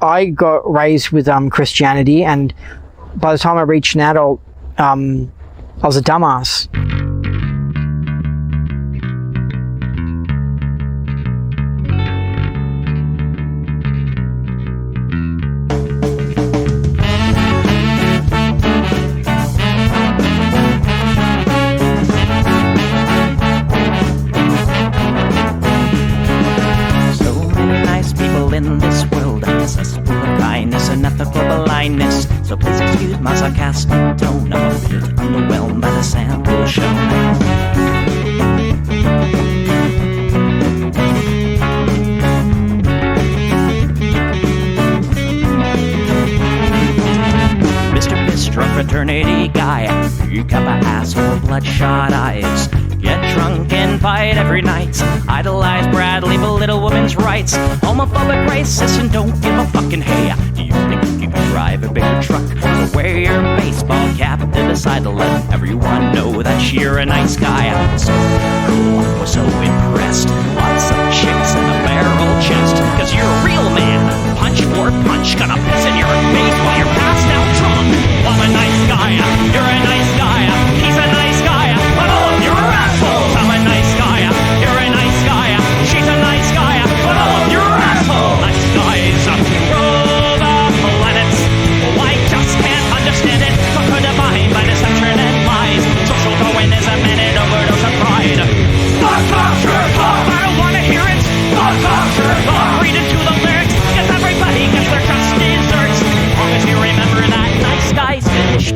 I got raised with Christianity, and by the time I reached an adult, I was a dumbass. In this world, accessible of kindness and ethical blindness. So please excuse my sarcastic tone. I'm a bit underwhelmed by the sample shown. Mr. Bistro fraternity guy, you got my asshole, bloodshot eyes. Get drunk and fight every night. Idolize Bradley, belittle women's rights. Homophobic, racist, and don't give a fucking hey. Do you think you can drive a bigger truck? So wear your baseball cap to decide to let everyone know that you're a nice guy. So cool, was so impressed. Lots of chicks in a barrel chest. Cause you're a real man. Punch for punch, gonna piss in your face while you're passed out drunk. I'm a nice guy, you're a nice guy. He's a nice guy, but all of you are assholes. I'm a nice guy, you're a nice guy. She's a nice guy, but all of you are assholes. Nice guys rule the planets. Oh, I just can't understand it. Conquered defined by deception and lies. Social Darwinism and an overdose of pride. Fuck off, jerk off. I don't wanna hear it. Fuck off, jerk off. Read into the lyrics, cause everybody gets their just desserts. As long as you remember that nice guys finish.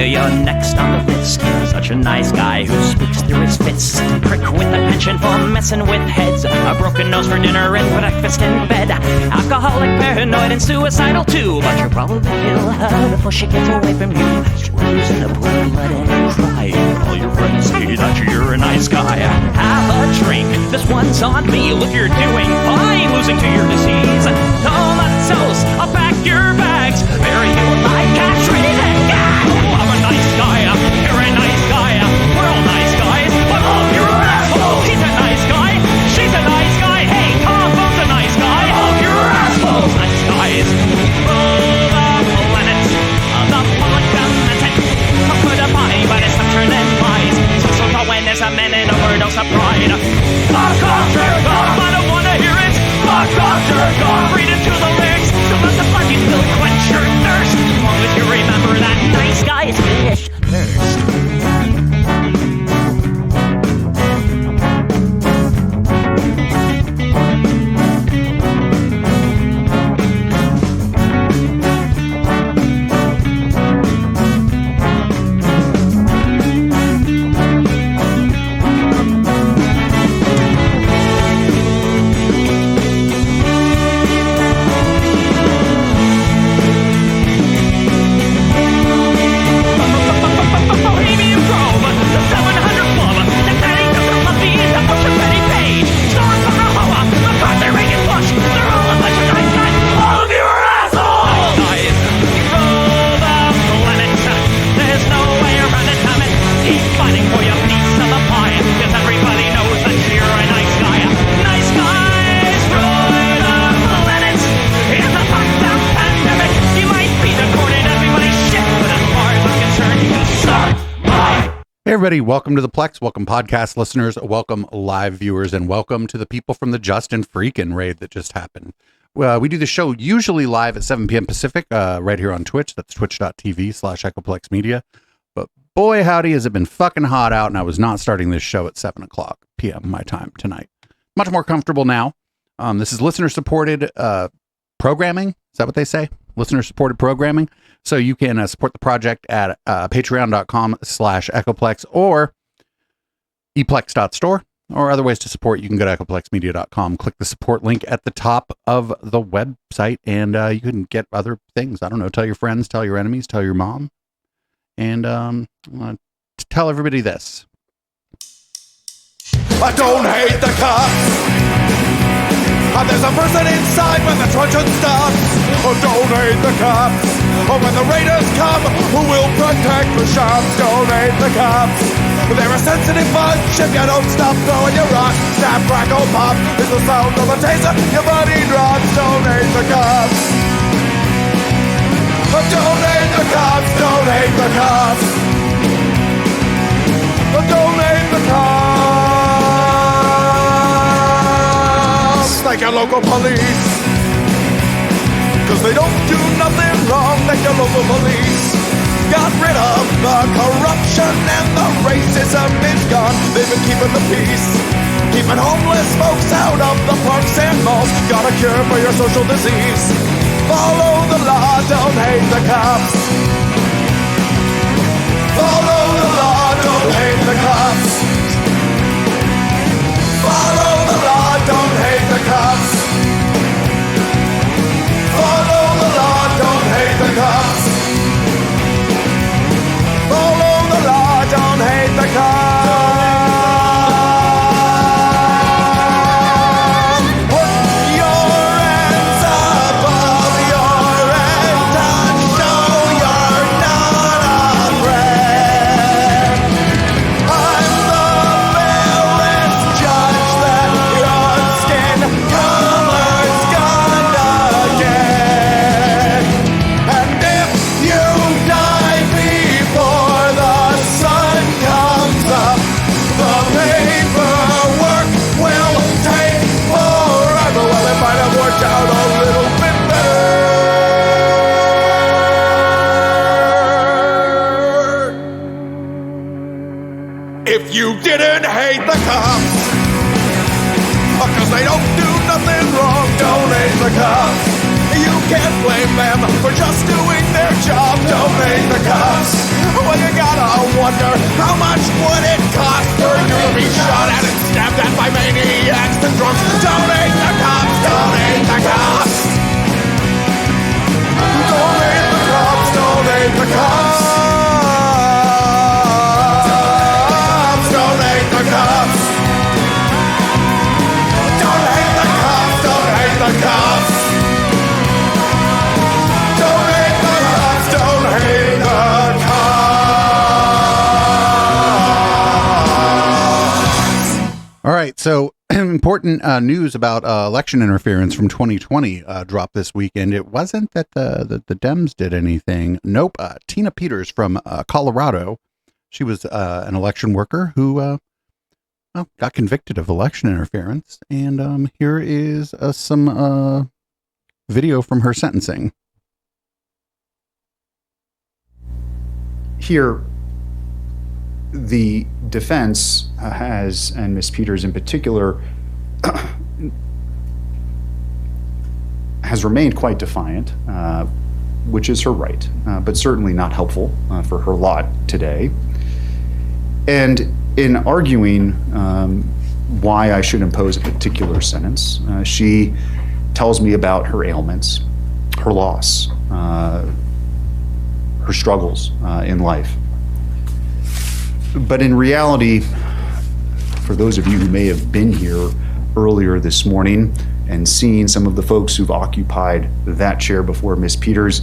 You're next on the list. Such a nice guy who speaks through his fists. Prick with a penchant for messing with heads. A broken nose for dinner and breakfast in bed. Alcoholic, paranoid, and suicidal too. But you'll probably kill her before she gets away from you. She's losing a pool of blood and crying. All your friends say that you're a nice guy. Have a drink, this one's on me. Look, you're doing fine, losing to your disease. Comatose, I'll pack your bags. Bury you like cash ready to go. Nice guy, you're a nice guy. We're all nice guys, but all of you are assholes. He's a nice guy, she's a nice guy. Hey, Tom's a nice guy. All of you are assholes. Nice guys rule the planet. The public dominant. Put a body by deception and lies. Social Darwinism and an overdose of pride. Fuck off, jerk off. I don't wanna hear it. Fuck off, jerk off. Read into the lyrics. Don't let the fucking pill quench your thirst. As long as you remember that nice guys finish first. Hey everybody, welcome to the Plex, welcome podcast listeners, welcome live viewers, and welcome to the people from the Justin Freakin' raid that just happened. We do the show usually live at 7 p.m. Pacific, right here on Twitch. That's twitch.tv/Echoplex Media. But boy, howdy, has it been fucking hot out, and I was not starting this show at 7 o'clock p.m. my time tonight. Much more comfortable now. This is listener-supported programming. Is that what they say? Listener-supported programming. So you can support the project at patreon.com/Echoplex or eplex.store, or other ways to support. You can go to echoplexmedia.com, click the support link at the top of the website, and you can get other things. I don't know, tell your friends, tell your enemies, tell your mom, and tell everybody this. I don't hate the cops. And there's a person inside when the truncheon stops. Oh, don't hate the cops. Or when the raiders come, who will protect the shops? Donate the cops. They're a sensitive bunch if you don't stop throwing your rocks. Snap, crackle, pop is the sound of a taser. Your body drops. Donate the cops. Donate the cops. Donate the cops. Donate the cops. Like your local police. Cause they don't do nothing wrong like your local police. Got rid of the corruption and the racism is gone. They've been keeping the peace, keeping homeless folks out of the parks and malls. Got a cure for your social disease. Follow the law, don't hate the cops. Follow the law, don't hate the cops. Follow the law, don't hate the cops. Follow the law, don't hate the cops. Follow the law, don't hate the cops. Put your hands above your head and show you're not afraid. I'm the fearless judge that your skin color's gonna get. And if you die before the sun comes up, the paperwork will take forever. Well, it might have worked out a little bit better if you didn't hate the cops. Cause they don't do nothing wrong. Donate the cops. You can't blame them for just doing their job. Donate the cops. Well, you gotta wonder, how much would it cost for you to be shot at and stabbed at by maniacs and drunks? Donate the cops. Donate the cops. Donate the cops. Donate the cops. Donate the cops. Donate the cops. Donate the cops. Donate the cops. Donate the cops. All right, so important news about election interference from 2020 dropped this weekend. It wasn't that the Dems did anything. Nope. Tina Peters from Colorado. She was an election worker who well, got convicted of election interference. And here is some video from her sentencing. Here, the defense has, and Ms. Peters in particular, has remained quite defiant, which is her right, but certainly not helpful for her lot today. And in arguing why I should impose a particular sentence, she tells me about her ailments, her loss, her struggles in life. But in reality, for those of you who may have been here earlier this morning and seen some of the folks who've occupied that chair before Ms. Peters,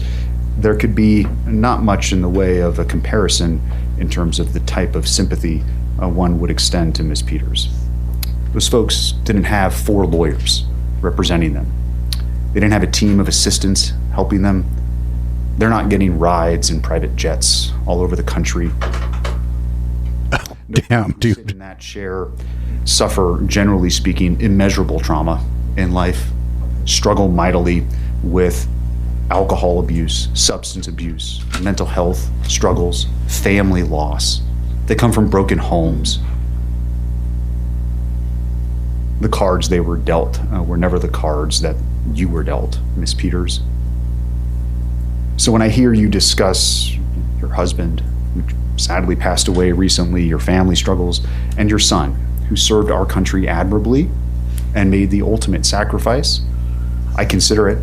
there could be not much in the way of a comparison in terms of the type of sympathy one would extend to Ms. Peters. Those folks didn't have 4 lawyers representing them. They didn't have a team of assistants helping them. They're not getting rides in private jets all over the country. Damn, dude. Sit in that chair, suffer, generally speaking, immeasurable trauma in life, struggle mightily with alcohol abuse, substance abuse, mental health struggles, family loss. They come from broken homes. The cards they were dealt were never the cards that you were dealt, Ms. Peters. So when I hear you discuss your husband, who sadly passed away recently, your family struggles, and your son, who served our country admirably and made the ultimate sacrifice, I consider it.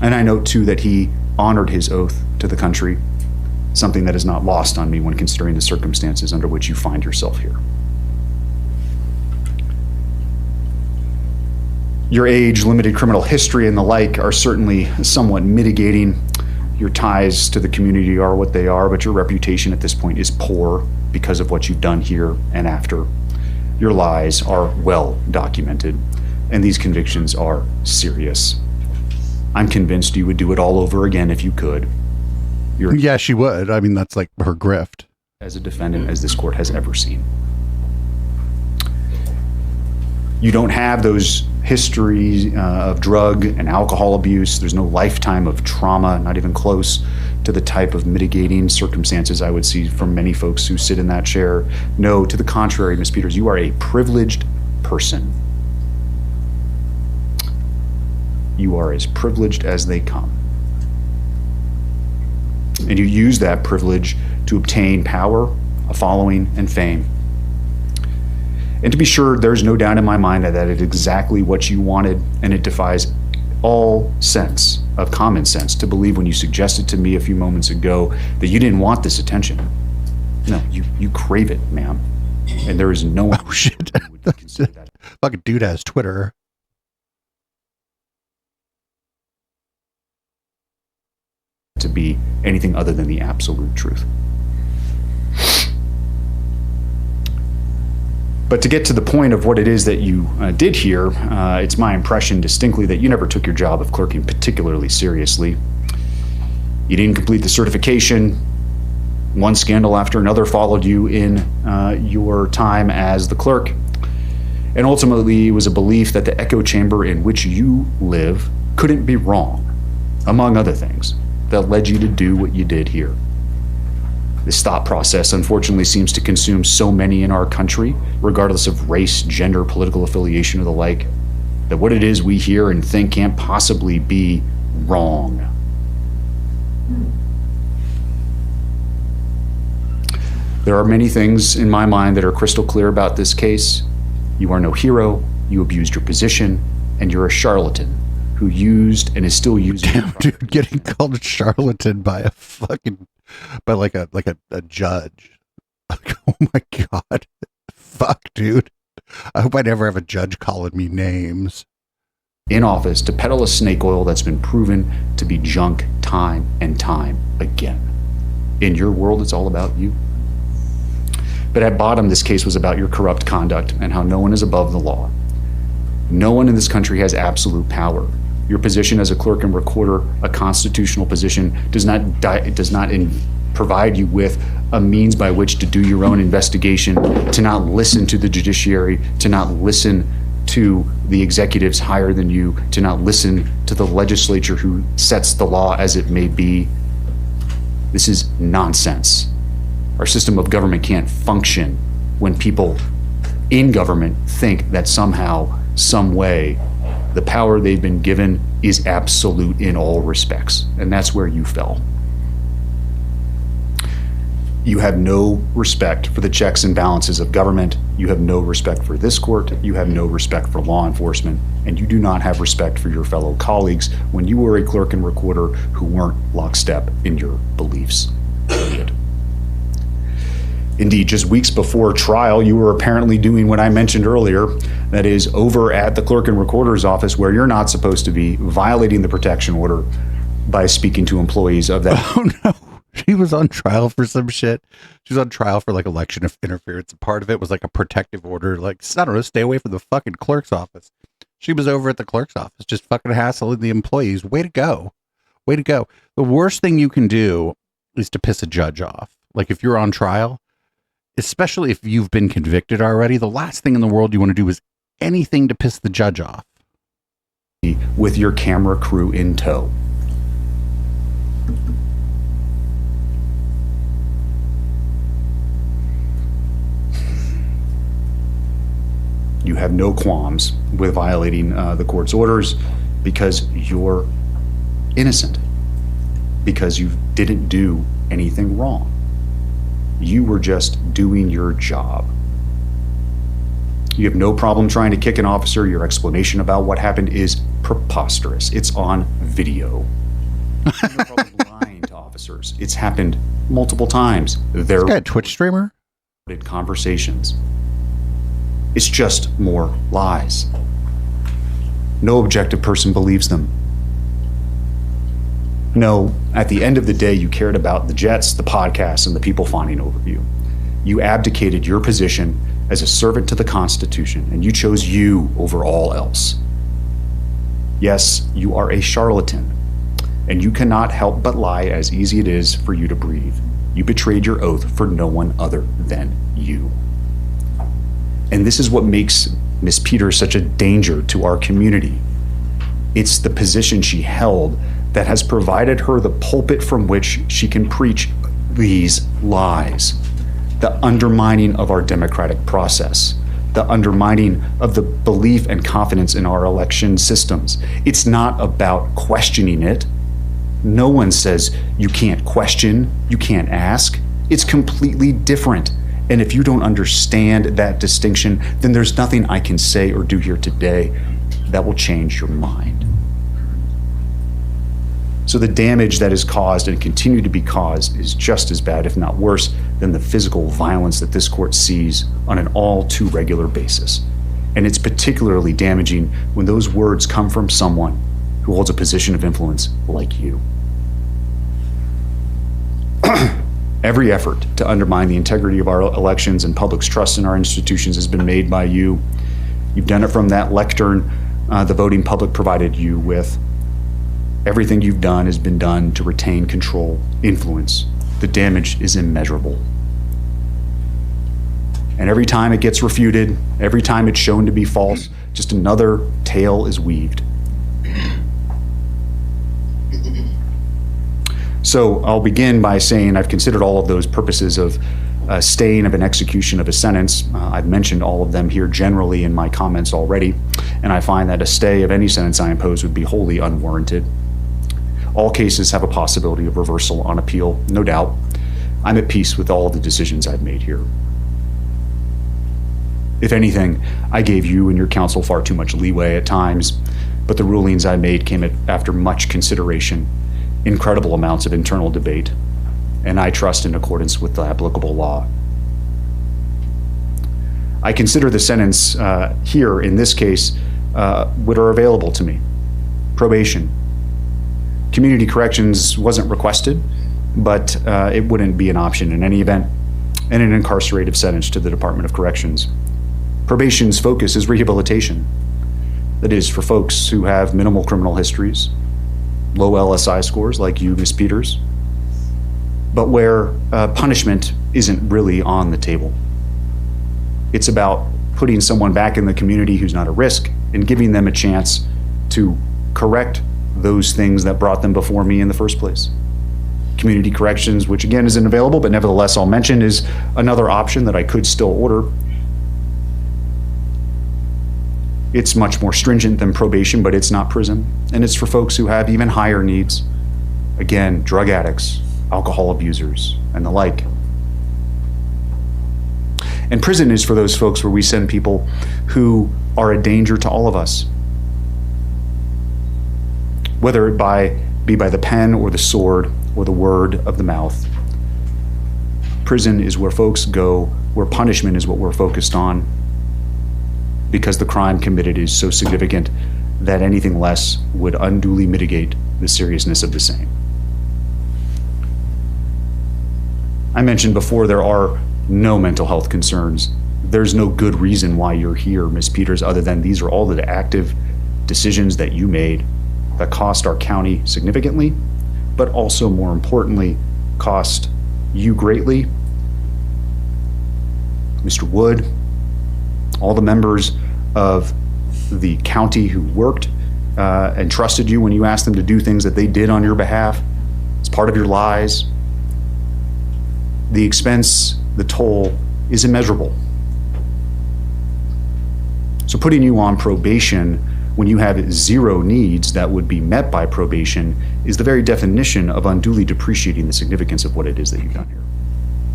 And I note too that he honored his oath to the country, something that is not lost on me when considering the circumstances under which you find yourself here. Your age, limited criminal history, and the like are certainly somewhat mitigating. Your ties to the community are what they are, but your reputation at this point is poor because of what you've done here and after. Your lies are well documented, and these convictions are serious. I'm convinced you would do it all over again if you could. Yeah, she would. I mean, that's like her grift. As a defendant as this court has ever seen. You don't have those histories of drug and alcohol abuse. There's no lifetime of trauma, not even close to the type of mitigating circumstances I would see from many folks who sit in that chair. No, to the contrary, Ms. Peters, you are a privileged person. You are as privileged as they come. And you use that privilege to obtain power, a following, and fame. And to be sure, there's no doubt in my mind that it's exactly what you wanted, and it defies all sense of common sense to believe when you suggested to me a few moments ago that you didn't want this attention. No, you crave it, ma'am. And there is no one Oh, shit. who would consider that Fucking dude has Twitter. to be anything other than the absolute truth. But to get to the point of what it is that you did here, it's my impression distinctly that you never took your job of clerking particularly seriously. You didn't complete the certification. One scandal after another followed you in your time as the clerk. And ultimately, it was a belief that the echo chamber in which you live couldn't be wrong, among other things, that led you to do what you did here. This thought process, unfortunately, seems to consume so many in our country, regardless of race, gender, political affiliation, or the like, that what it is we hear and think can't possibly be wrong. There are many things in my mind that are crystal clear about this case. You are no hero, you abused your position, and you're a charlatan who used and is still using. Damn, dude, getting called a charlatan by a fucking, by like a judge. Like, oh my God. Fuck, dude. I hope I never have a judge calling me names. In office to peddle a snake oil that's been proven to be junk time and time again. In your world, it's all about you. But at bottom, this case was about your corrupt conduct and how no one is above the law. No one in this country has absolute power. Your position as a clerk and recorder, a constitutional position, does not provide you with a means by which to do your own investigation, to not listen to the judiciary, to not listen to the executives higher than you, to not listen to the legislature who sets the law as it may be. This is nonsense. Our system of government can't function when people in government think that somehow, some way, the power they've been given is absolute in all respects. And that's where you fell. You have no respect for the checks and balances of government. You have no respect for this court. You have no respect for law enforcement. And you do not have respect for your fellow colleagues when you were a clerk and recorder who weren't lockstep in your beliefs. Period. Indeed, just weeks before trial, you were apparently doing what I mentioned earlier, that is, over at the clerk and recorder's office where you're not supposed to be, violating the protection order by speaking to employees of that. Oh no. She was on trial for some shit. She was on trial for like election interference. And part of it was like a protective order. Like, I don't know, stay away from the fucking clerk's office. She was over at the clerk's office, just fucking hassling the employees. Way to go. Way to go. The worst thing you can do is to piss a judge off. Like if you're on trial, especially if you've been convicted already, the last thing in the world you want to do is anything to piss the judge off. With your camera crew in tow. You have no qualms with violating the court's orders because you're innocent, because you didn't do anything wrong. You were just doing your job. You have no problem trying to kick an officer. Your explanation about what happened is preposterous. It's on video. You have no problem lying to officers. It's happened multiple times. This guy a Twitch streamer? Conversations. It's just more lies. No objective person believes them. No, at the end of the day, you cared about the jets, the podcasts, and the people fawning over you. You abdicated your position as a servant to the Constitution, and you chose you over all else. Yes, you are a charlatan, and you cannot help but lie as easy it is for you to breathe. You betrayed your oath for no one other than you. And this is what makes Miss Peters such a danger to our community. It's the position she held that has provided her the pulpit from which she can preach these lies. The undermining of our democratic process, the undermining of the belief and confidence in our election systems. It's not about questioning it. No one says you can't question, you can't ask. It's completely different. And if you don't understand that distinction, then there's nothing I can say or do here today that will change your mind. So the damage that is caused and continue to be caused is just as bad, if not worse, than the physical violence that this court sees on an all too regular basis. And it's particularly damaging when those words come from someone who holds a position of influence like you. Every effort to undermine the integrity of our elections and public's trust in our institutions has been made by you. You've done it from that lectern the voting public provided you with. Everything you've done has been done to retain control, influence. The damage is immeasurable. And every time it gets refuted, every time it's shown to be false, just another tale is weaved. So I'll begin by saying I've considered all of those purposes of staying of an execution of a sentence. I've mentioned all of them here generally in my comments already, and I find that a stay of any sentence I impose would be wholly unwarranted. All cases have a possibility of reversal on appeal, no doubt. I'm at peace with all of the decisions I've made here. If anything, I gave you and your counsel far too much leeway at times, but the rulings I made came after much consideration, incredible amounts of internal debate, and I trust in accordance with the applicable law. I consider the sentence here, in this case, what are available to me. Probation. Community corrections wasn't requested, but it wouldn't be an option in any event, and an incarcerative sentence to the Department of Corrections. Probation's focus is rehabilitation. That is, for folks who have minimal criminal histories, low LSI scores like you, Ms. Peters, but where punishment isn't really on the table. It's about putting someone back in the community who's not a risk and giving them a chance to correct those things that brought them before me in the first place. Community corrections, which again isn't available, but nevertheless I'll mention, is another option that I could still order. It's much more stringent than probation, but it's not prison. And it's for folks who have even higher needs. Again, drug addicts, alcohol abusers, and the like. And prison is for those folks where we send people who are a danger to all of us. Whether it be by the pen or the sword or the word of the mouth. Prison is where folks go, where punishment is what we're focused on, because the crime committed is so significant that anything less would unduly mitigate the seriousness of the same. I mentioned before there are no mental health concerns. There's no good reason why you're here, Ms. Peters, other than these are all the active decisions that you made that cost our county significantly, but also more importantly, cost you greatly, Mr. Wood, all the members of the county who worked and trusted you when you asked them to do things that they did on your behalf. It's part of your lies. The expense, the toll is immeasurable. So putting you on probation when you have zero needs that would be met by probation is the very definition of unduly depreciating the significance of what it is that you've done here.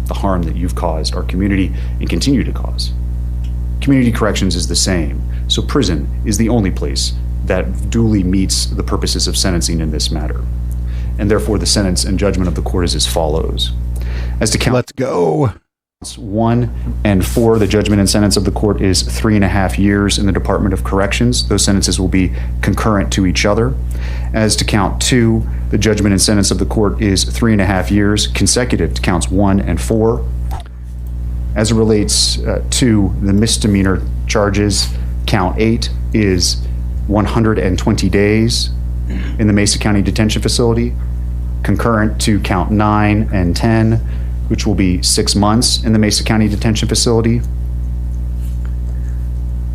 The harm that you've caused our community and continue to cause. Community corrections is the same. So prison is the only place that duly meets the purposes of sentencing in this matter. And therefore the sentence and judgment of the court is as follows. As to count. Let's go. 1 and 4, the judgment and sentence of the court is 3.5 years in the Department of Corrections. Those sentences will be concurrent to each other. As to count 2, the judgment and sentence of the court is 3.5 years consecutive to counts 1 and 4. As it relates to the misdemeanor charges, count 8 is 120 days in the Mesa County Detention Facility, concurrent to count 9 and 10, which will be 6 months in the Mesa County Detention Facility,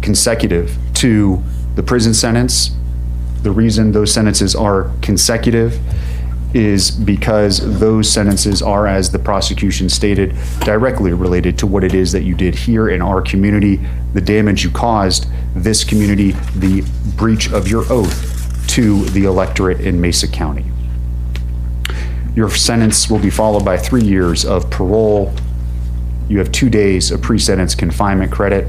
consecutive to the prison sentence. The reason those sentences are consecutive is because those sentences are, as the prosecution stated, directly related to what it is that you did here in our community, the damage you caused this community, the breach of your oath to the electorate in Mesa County. Your sentence will be followed by 3 years of parole. You have 2 days of pre-sentence confinement credit.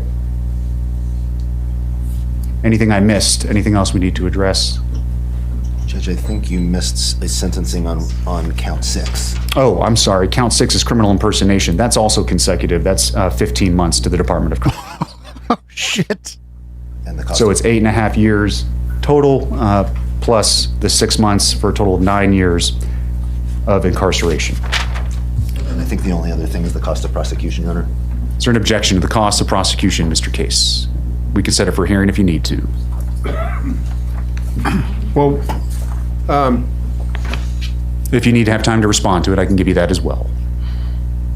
Anything I missed? Anything else we need to address? Judge, I think you missed a sentencing on count 6. Oh, I'm sorry. Count 6 is criminal impersonation. That's also consecutive. That's 15 months to the Department of Corrections. Oh, shit. And the cost So it's 8.5 years total, plus the 6 months for a total of 9 years of incarceration. and I think the only other thing is the cost of prosecution, Your Honor. Is there an objection to the cost of prosecution, Mr. Case? We can set it for hearing if you need to. Well, If you need to have time to respond to it, I can give you that as well.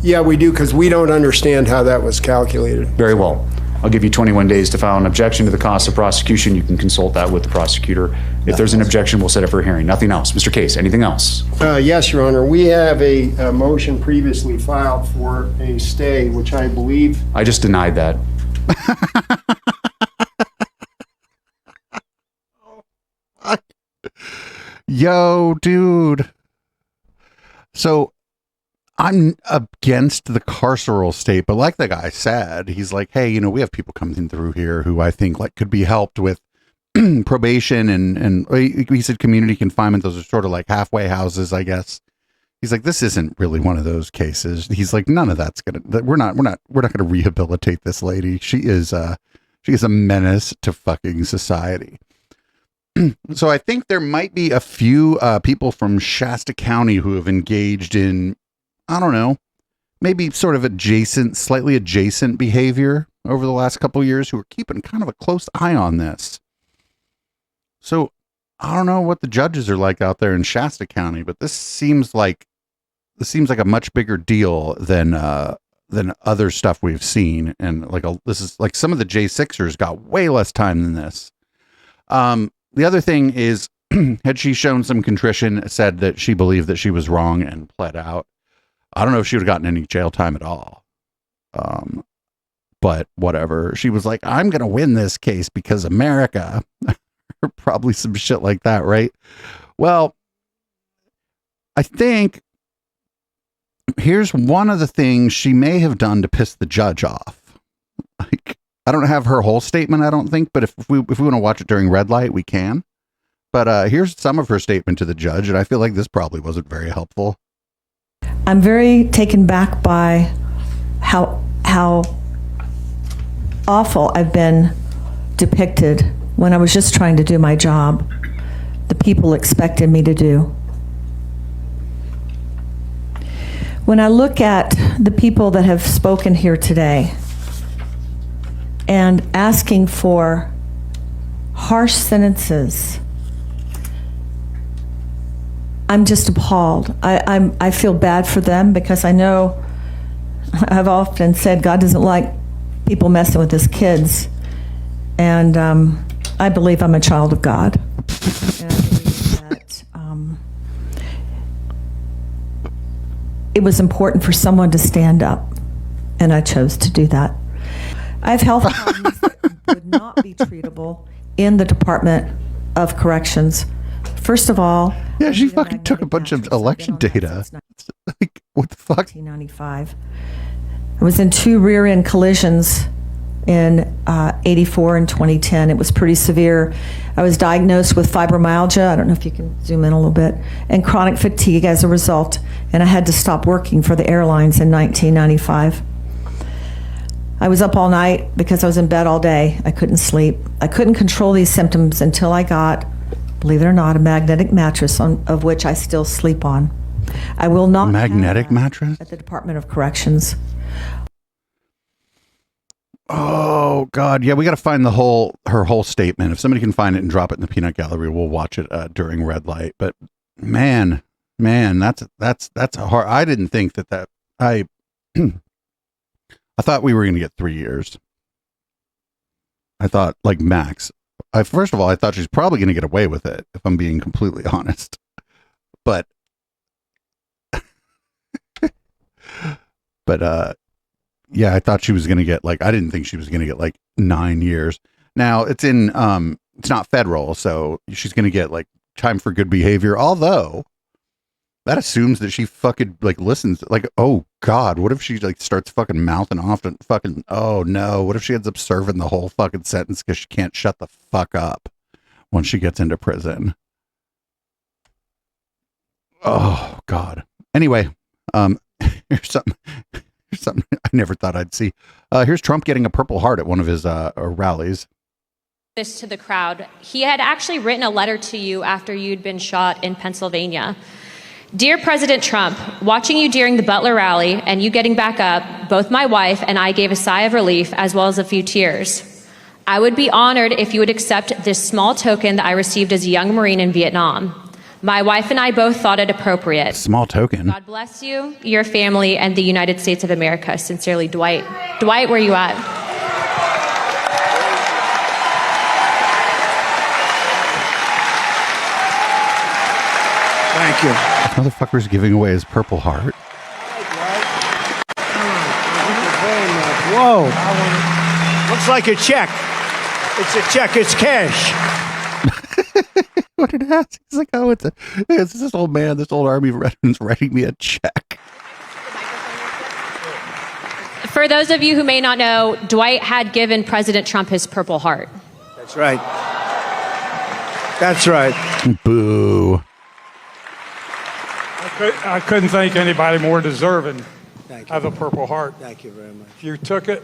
yeah, we do, because we don't understand how that was calculated. Very well. I'll give you 21 days to file an objection to the cost of prosecution. You can consult that with the prosecutor. If there's an objection, we'll set it for a hearing. Nothing else. Mr. Case, anything else? Yes, Your Honor, we have a motion previously filed for a stay, which I believe, I just denied that. Yo, dude. So I'm against the carceral state, but like the guy said, he's like, hey, you know, we have people coming through here who I think like could be helped with probation and he said community confinement. Those are sort of like halfway houses, I guess. He's like, this isn't really one of those cases. He's like, none of that's we're not going to rehabilitate this lady. She is a menace to fucking society. So I think there might be a few people from Shasta County who have engaged in, I don't know, maybe sort of slightly adjacent behavior over the last couple of years who are keeping kind of a close eye on this. So I don't know what the judges are like out there in Shasta County, but this seems like a much bigger deal than other stuff we've seen. And this is like some of the J6ers got way less time than this. The other thing is, had she shown some contrition, said that she believed that she was wrong and pled out, I don't know if she would have gotten any jail time at all. But whatever. She was like, I'm going to win this case because America. Probably some shit like that, right? Well, I think here's one of the things she may have done to piss the judge off. Like, I don't have her whole statement, I don't think, but if we want to watch it during red light, we can. But here's some of her statement to the judge, and I feel like this probably wasn't very helpful. I'm very taken back by how awful I've been depicted when I was just trying to do my job. The people expected me to do. When I look at the people that have spoken here today and asking for harsh sentences, I'm just appalled. I feel bad for them because I know, I've often said God doesn't like people messing with his kids. And I believe I'm a child of God. And I believe that it was important for someone to stand up, and I chose to do that. I have health problems that would not be treatable in the Department of Corrections. First of all, yeah, she fucking took a bunch of election data. Like, what the fuck? 1995. I was in 2 rear-end collisions in 84 and 2010. It was pretty severe. I was diagnosed with fibromyalgia, I don't know if you can zoom in a little bit, and chronic fatigue as a result, and I had to stop working for the airlines in 1995. I was up all night because I was in bed all day. I couldn't sleep. I couldn't control these symptoms until I got, believe it or not, a magnetic mattress of which I still sleep on. I will not magnetic mattress at the Department of Corrections. Oh God, yeah, we got to find her whole statement. If somebody can find it and drop it in the peanut gallery, we'll watch it during red light. But man, that's a hard. I didn't think that I thought we were going to get 3 years. I thought like max. First of all, I thought she's probably going to get away with it, if I'm being completely honest. But yeah, I thought she was going to get I didn't think she was going to get 9 years. Now it's it's not federal, so she's going to get time for good behavior. Although that assumes that she fucking listens. Oh God, what if she starts fucking mouthing off and fucking, oh no, what if she ends up serving the whole fucking sentence because she can't shut the fuck up once she gets into prison? Oh God. Anyway, here's something I never thought I'd see. Here's Trump getting a Purple Heart at one of his rallies. This to the crowd. He had actually written a letter to you after you'd been shot in Pennsylvania. Dear President Trump, watching you during the Butler rally and you getting back up, both my wife and I gave a sigh of relief as well as a few tears. I would be honored if you would accept this small token that I received as a young Marine in Vietnam. My wife and I both thought it appropriate. Small token. God bless you, your family, and the United States of America. Sincerely, Dwight. Dwight, where you at? Thank you. This motherfucker's giving away his Purple Heart. Whoa. Looks like a check. It's a check. It's cash. What it has? He's like, oh, it's this old man, this old Army veteran's writing me a check. For those of you who may not know, Dwight had given President Trump his Purple Heart. That's right. That's right. Boo. I couldn't think anybody more deserving Thank you. of a Purple Heart. Thank you very much. You took it,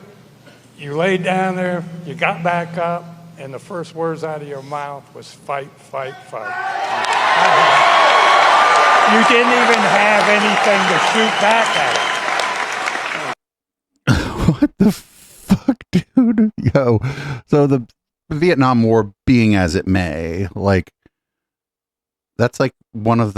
you laid down there, you got back up, and the first words out of your mouth was fight, fight, fight. You didn't even have anything to shoot back at. What the fuck, dude? Yo, so the Vietnam War being as it may, that's one of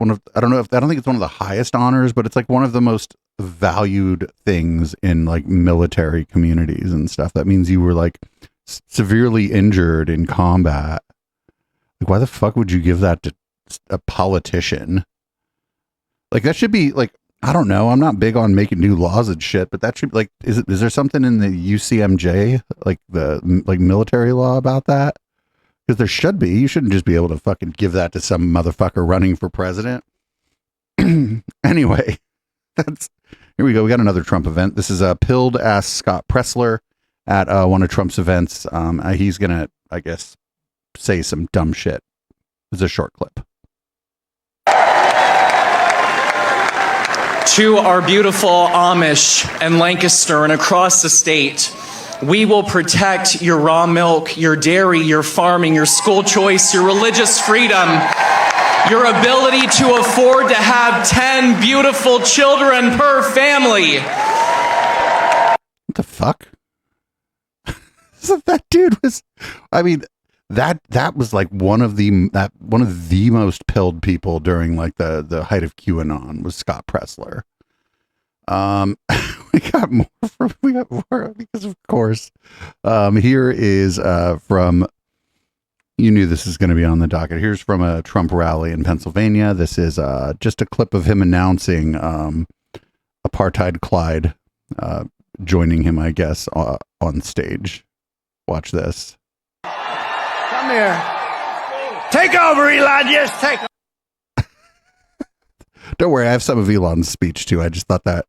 I don't think it's one of the highest honors, but it's one of the most valued things in military communities and stuff. That means you were severely injured in combat. Why the fuck would you give that to a politician? That should be I don't know. I'm not big on making new laws and shit, but that should is there something in the UCMJ, the military law about that? Because there should be. You shouldn't just be able to fucking give that to some motherfucker running for president. Anyway, here we go. We got another Trump event. This is pilled ass Scott Pressler at one of Trump's events. He's gonna, I guess, say some dumb shit. It's a short clip. To our beautiful Amish and Lancaster and across the state, we will protect your raw milk, your dairy, your farming, your school choice, your religious freedom, your ability to afford to have 10 beautiful children per family. What the fuck? So that dude was, I mean, that was one of the most pilled people during the height of QAnon was Scott Pressler. We got more because of course, here is from, you knew this is going to be on the docket. Here's from a Trump rally in Pennsylvania. This is just a clip of him announcing Apartheid Clyde joining him, I guess, on stage. Watch this. Come here. Take over, Elon. Yes, take over. Don't worry, I have some of Elon's speech too. I just thought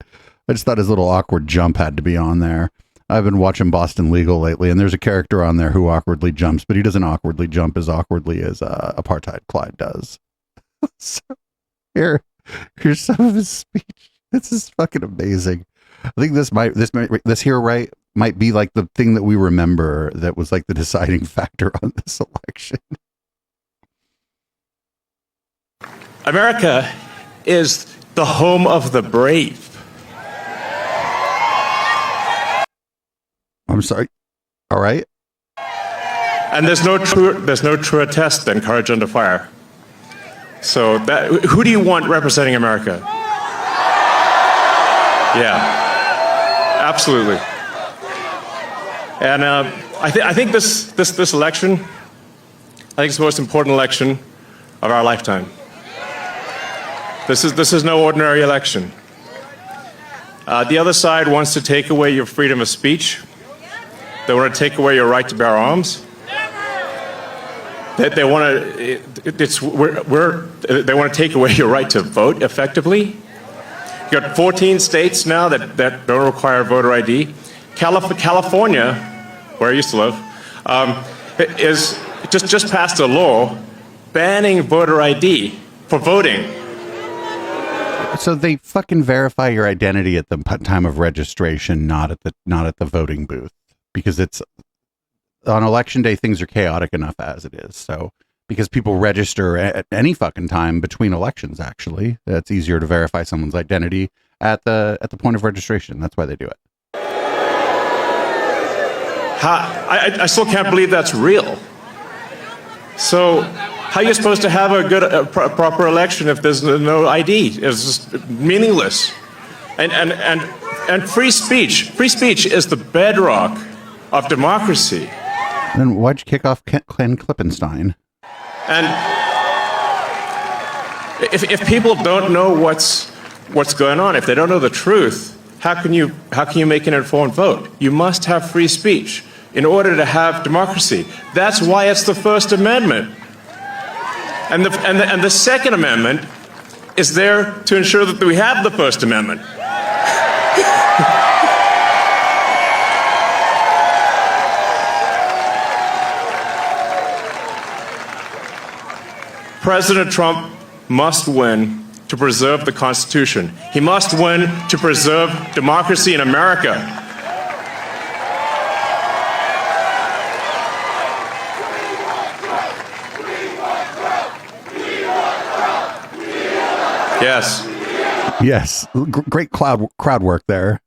his little awkward jump had to be on there. I've been watching Boston Legal lately, and there's a character on there who awkwardly jumps, but he doesn't awkwardly jump as awkwardly as Apartheid Clyde does. So here's some of his speech. This is fucking amazing. think this here might be like the thing that we remember that was like the deciding factor on this election. America is the home of the brave. I'm sorry. All right. And there's no truer test than courage under fire. So who do you want representing America? Yeah, absolutely. And I think this election, I think it's the most important election of our lifetime. This is no ordinary election. The other side wants to take away your freedom of speech. They want to take away your right to bear arms. They want to take away your right to vote effectively. You got 14 states now that don't require voter ID. California, where I used to live, is just passed a law banning voter ID for voting. So they fucking verify your identity at the time of registration, not at the voting booth, because it's on election day, things are chaotic enough as it is. So because people register at any fucking time between elections, actually, it's easier to verify someone's identity at the point of registration. That's why they do it. I still can't believe that's real. So how are you supposed to have a proper election if there's no ID? It's just meaningless. And free speech is the bedrock of democracy. Then why'd you kick off Ken Klippenstein? And if people don't know what's going on, if they don't know the truth, how can you make an informed vote? You must have free speech in order to have democracy. That's why it's the First Amendment. And the Second Amendment is there to ensure that we have the First Amendment. President Trump must win to preserve the Constitution. He must win to preserve democracy in America. Yes. Yes. Great crowd work there.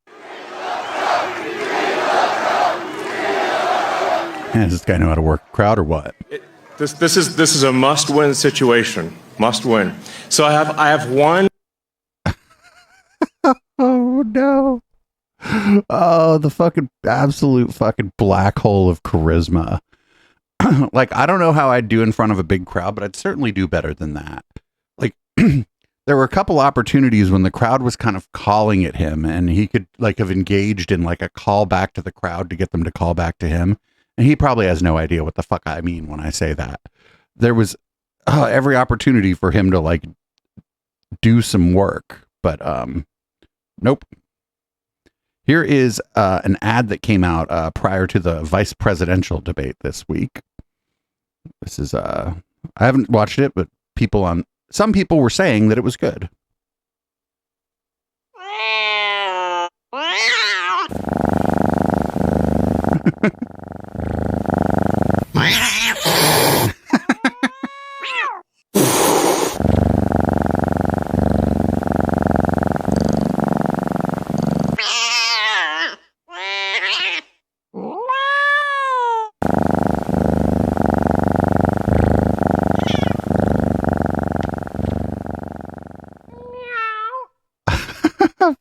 Yeah, does this guy know how to work a crowd or what? This is a must-win situation. Must win. So I have one. Oh no. Oh, the fucking absolute fucking black hole of charisma. Like, I don't know how I'd do in front of a big crowd, but I'd certainly do better than that. Like, there were a couple opportunities when the crowd was kind of calling at him and he could like have engaged in like a call back to the crowd to get them to call back to him. And he probably has no idea what the fuck I mean when I say that. There was every opportunity for him to like do some work, but nope. Here is an ad that came out prior to the vice presidential debate this week. This is I haven't watched it, but some people were saying that it was good.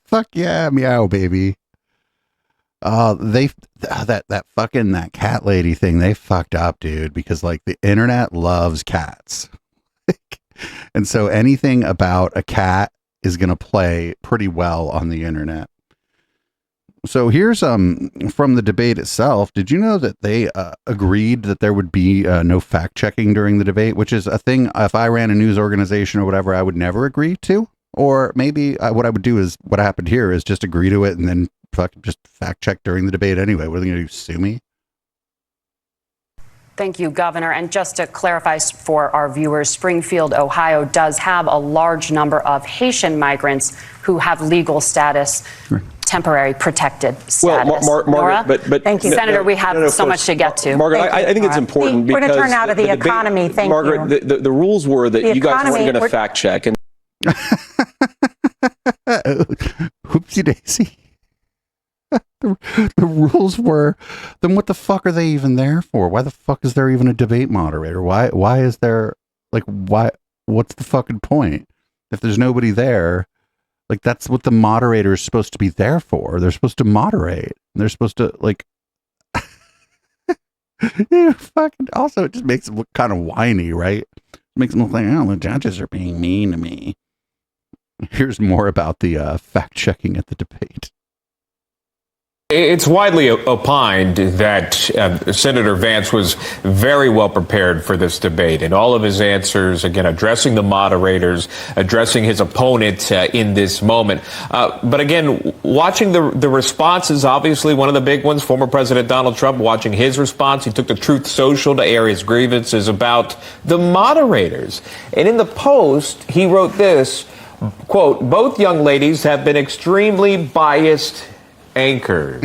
Fuck yeah, meow baby. That cat lady thing, they fucked up, dude, because like the internet loves cats. And so anything about a cat is going to play pretty well on the internet. So here's from the debate itself. Did you know that they agreed that there would be no fact checking during the debate, which is a thing if I ran a news organization or whatever, I would never agree to? Or maybe what I would do is what happened here is just agree to it and then just fact check during the debate anyway. What are they going to do, sue me? Thank you, Governor. And just to clarify for our viewers, Springfield, Ohio does have a large number of Haitian migrants who have legal status. Right. temporary protected Well, status. Margaret, Nora? but Thank you. Senator, we have so much to get to. Margaret, I think it's important We're because going to turn now to the debate- economy. Thank Margaret, you. the rules were that The you guys weren't economy, going to we're- fact check. And Whoopsie daisy. The rules were, then what the fuck are they even there for? Why the fuck is there even a debate moderator? Why is there, like, what's the fucking point? If there's nobody there, like, that's what the moderator is supposed to be there for. They're supposed to moderate. They're supposed to, like, fucking, also, it just makes them look kind of whiny, right? It makes them look like, oh, the judges are being mean to me. Here's more about the fact checking at the debate. It's widely opined that Senator Vance was very well prepared for this debate, and all of his answers, again, addressing the moderators, addressing his opponent in this moment. But again, watching the responses, obviously one of the big ones, former President Donald Trump, watching his response, he took to Truth Social to air his grievances about the moderators. And in the Post, he wrote this, quote, "Both young ladies have been extremely biased anchors."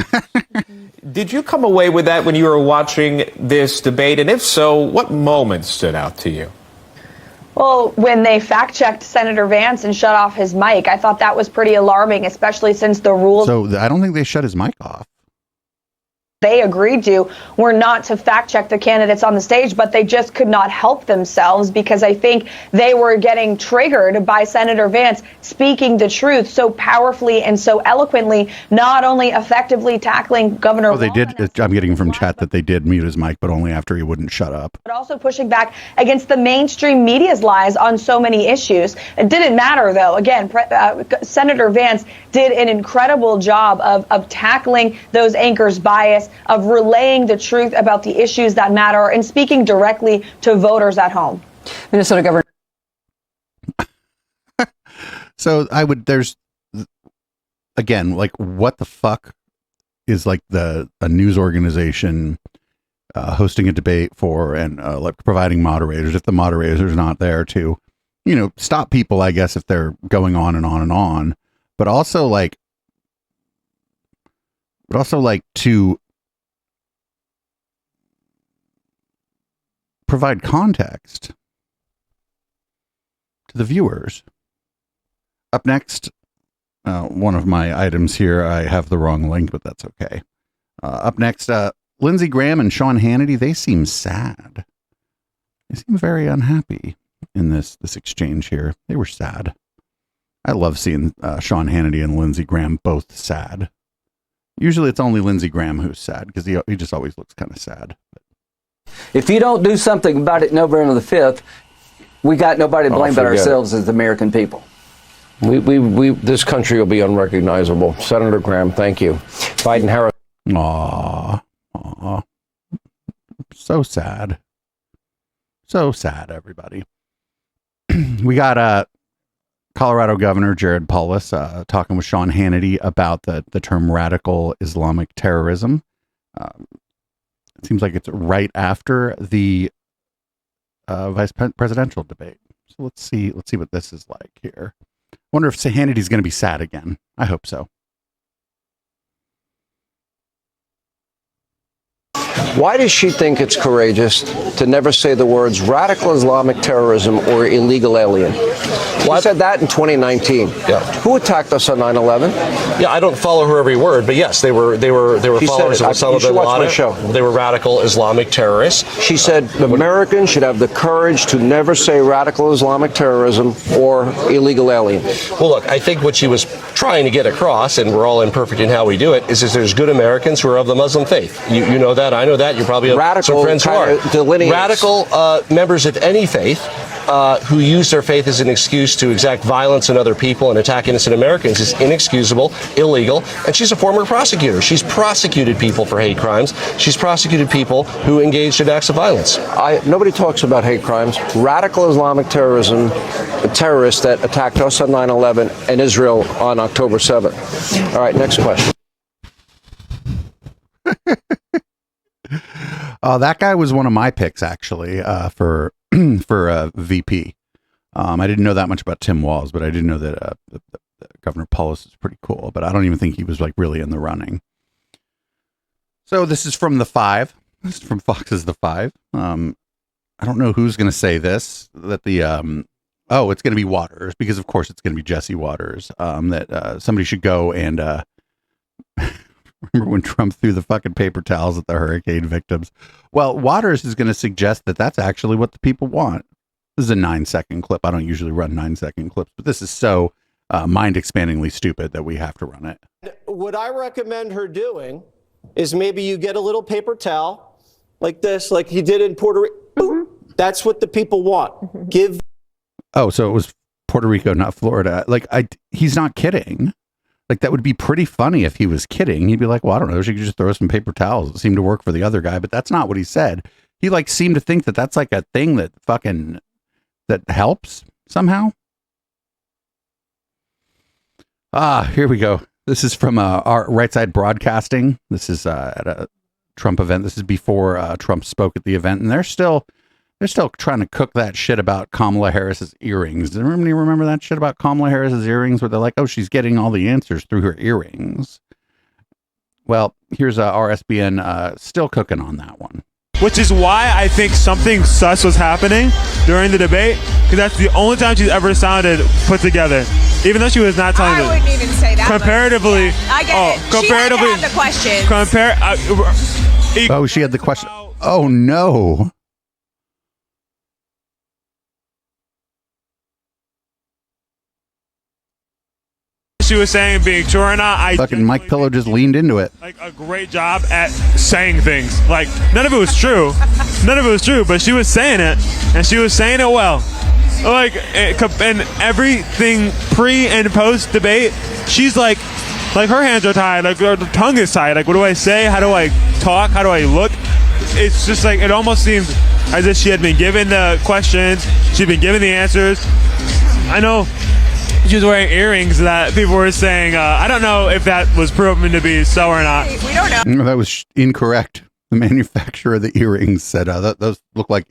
Did you come away with that when you were watching this debate? And if so, what moments stood out to you? Well, when they fact-checked Senator Vance and shut off his mic, I thought that was pretty alarming, especially since the rules So I don't think they shut his mic off. they agreed to were not to fact-check the candidates on the stage, but they just could not help themselves because I think they were getting triggered by Senator Vance speaking the truth so powerfully and so eloquently, not only effectively tackling Governor Oh, they did. I'm getting from chat that they did mute his mic, but only after he wouldn't shut up. but also pushing back against the mainstream media's lies on so many issues. It didn't matter, though. Again, Senator Vance did an incredible job of tackling those anchors' bias, of relaying the truth about the issues that matter, and speaking directly to voters at home. Minnesota Governor. So there's, again, like, what the fuck is, like, a news organization hosting a debate for and like providing moderators if the moderators are not there to, stop people, I guess, if they're going on and on and on, but also like to provide context to the viewers. Up next, one of my items here, I have the wrong link, but that's okay. Up next, Lindsey Graham and Sean Hannity, they seem sad. They seem very unhappy in this exchange here. They were sad. I love seeing Sean Hannity and Lindsey Graham both sad. Usually it's only Lindsey Graham who's sad because he just always looks kind of sad. If you don't do something about it November the 5th, we got nobody to blame but ourselves as the American people. This country will be unrecognizable. Senator Graham, thank you. Biden Harris. Aw. So sad. So sad, everybody. We got Colorado Governor Jared Polis talking with Sean Hannity about the term radical Islamic terrorism. It seems like it's right after the vice presidential debate. So let's see what this is like here. Wonder if Hannity's going to be sad again. I hope so. Why does she think it's courageous to never say the words radical Islamic terrorism or illegal alien? She said that in 2019. Yeah. Who attacked us on 9/11? Yeah, I don't follow her every word, but yes, they were She followers said of it. Osama You should bin watch my Laden. show. They were radical Islamic terrorists. She said Americans should have the courage to never say radical Islamic terrorism or illegal alien. Well, look, I think what she was trying to get across, and we're all imperfect in how we do it, is there's good Americans who are of the Muslim faith. You know that, I know that. You probably have Radical some friends who are. delineates. Radical members of any faith who use their faith as an excuse to exact violence on other people and attack innocent Americans is inexcusable, illegal, and she's a former prosecutor. She's prosecuted people for hate crimes. She's prosecuted people who engaged in acts of violence. Nobody talks about hate crimes. Radical Islamic terrorism, terrorists that attacked us on 9/11 and Israel on October 7th. All right, next question. That guy was one of my picks, actually, for VP. I didn't know that much about Tim Walz, but I did know that Governor Polis is pretty cool, but I don't even think he was like really in the running. So this is from The Five. This is from Fox's The Five. I don't know who's going to say this, that the, it's going to be Waters, because of course it's going to be Jesse Waters, that somebody should go and, remember when Trump threw the fucking paper towels at the hurricane victims? Well, Waters is going to suggest that that's actually what the people want. This is a 9-second clip. I don't usually run 9-second clips, but this is so mind-expandingly stupid that we have to run it. What I recommend her doing is maybe you get a little paper towel like this, like he did in Puerto Rico. That's what the people want. Give. Oh, so it was Puerto Rico, not Florida. Like, he's not kidding. Like, that would be pretty funny if he was kidding. He'd be like, well, I don't know, she could just throw some paper towels. It seemed to work for the other guy, but that's not what he said. He like seemed to think that that's like a thing that fucking, that helps somehow. Here we go. This is from our Right Side Broadcasting. This is at a Trump event. This is before Trump spoke at the event, and they're still trying to cook that shit about Kamala Harris's earrings. Does anybody remember that shit about Kamala Harris's earrings, where they're like, oh, she's getting all the answers through her earrings? Well, here's RSBN still cooking on that one. Which is why I think something sus was happening during the debate, because that's the only time she's ever sounded put together. Even though she was not telling I wouldn't even say that. Comparatively, yeah, I get it. comparatively, She had to have the questions. She had the question. Oh no. She was saying being true or not. Fucking Mike Pillow just leaned into it. Like a great job at saying things. Like none of it was true. None of it was true, but she was saying it, and she was saying it well. Like and everything pre and post debate, she's like her hands are tied, like her tongue is tied. Like, what do I say? How do I talk? How do I look? It's just like, it almost seems as if she had been given the questions, she'd been given the answers. I know she was wearing earrings that people were saying, I don't know if that was proven to be so or not. We don't know. No, that was incorrect. The manufacturer of the earrings said those look like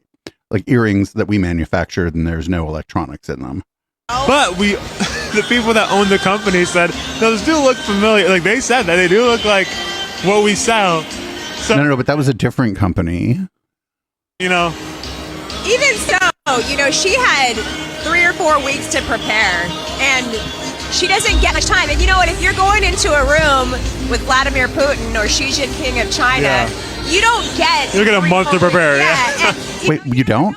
earrings that we manufactured, and there's no electronics in them. But the people that own the company said those do look familiar. Like, they said that they do look like what we sell. So, No, but that was a different company. You know, Even so, she had 3 or 4 weeks to prepare, and she doesn't get much time. And you know what? If you're going into a room with Vladimir Putin or Xi Jinping of China, you don't get. You'll get a month to prepare. Yeah. Wait, you don't?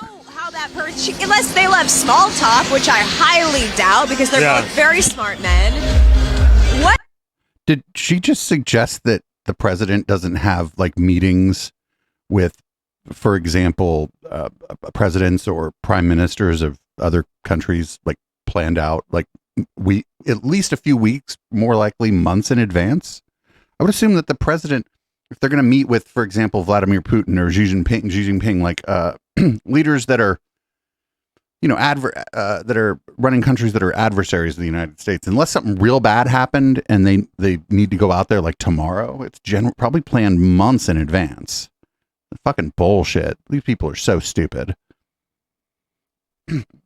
Unless they love small talk, which I highly doubt, because they're both very smart men. What? Did she just suggest that the president doesn't have like meetings with, for example, presidents or prime ministers of other countries, like planned out, like at least a few weeks, more likely months in advance? I would assume that the president, if they're going to meet with, for example, Vladimir Putin or Xi Jinping, like leaders that are, that are running countries that are adversaries of the United States, unless something real bad happened and they need to go out there like tomorrow, it's probably planned months in advance. Fucking bullshit. These people are so stupid.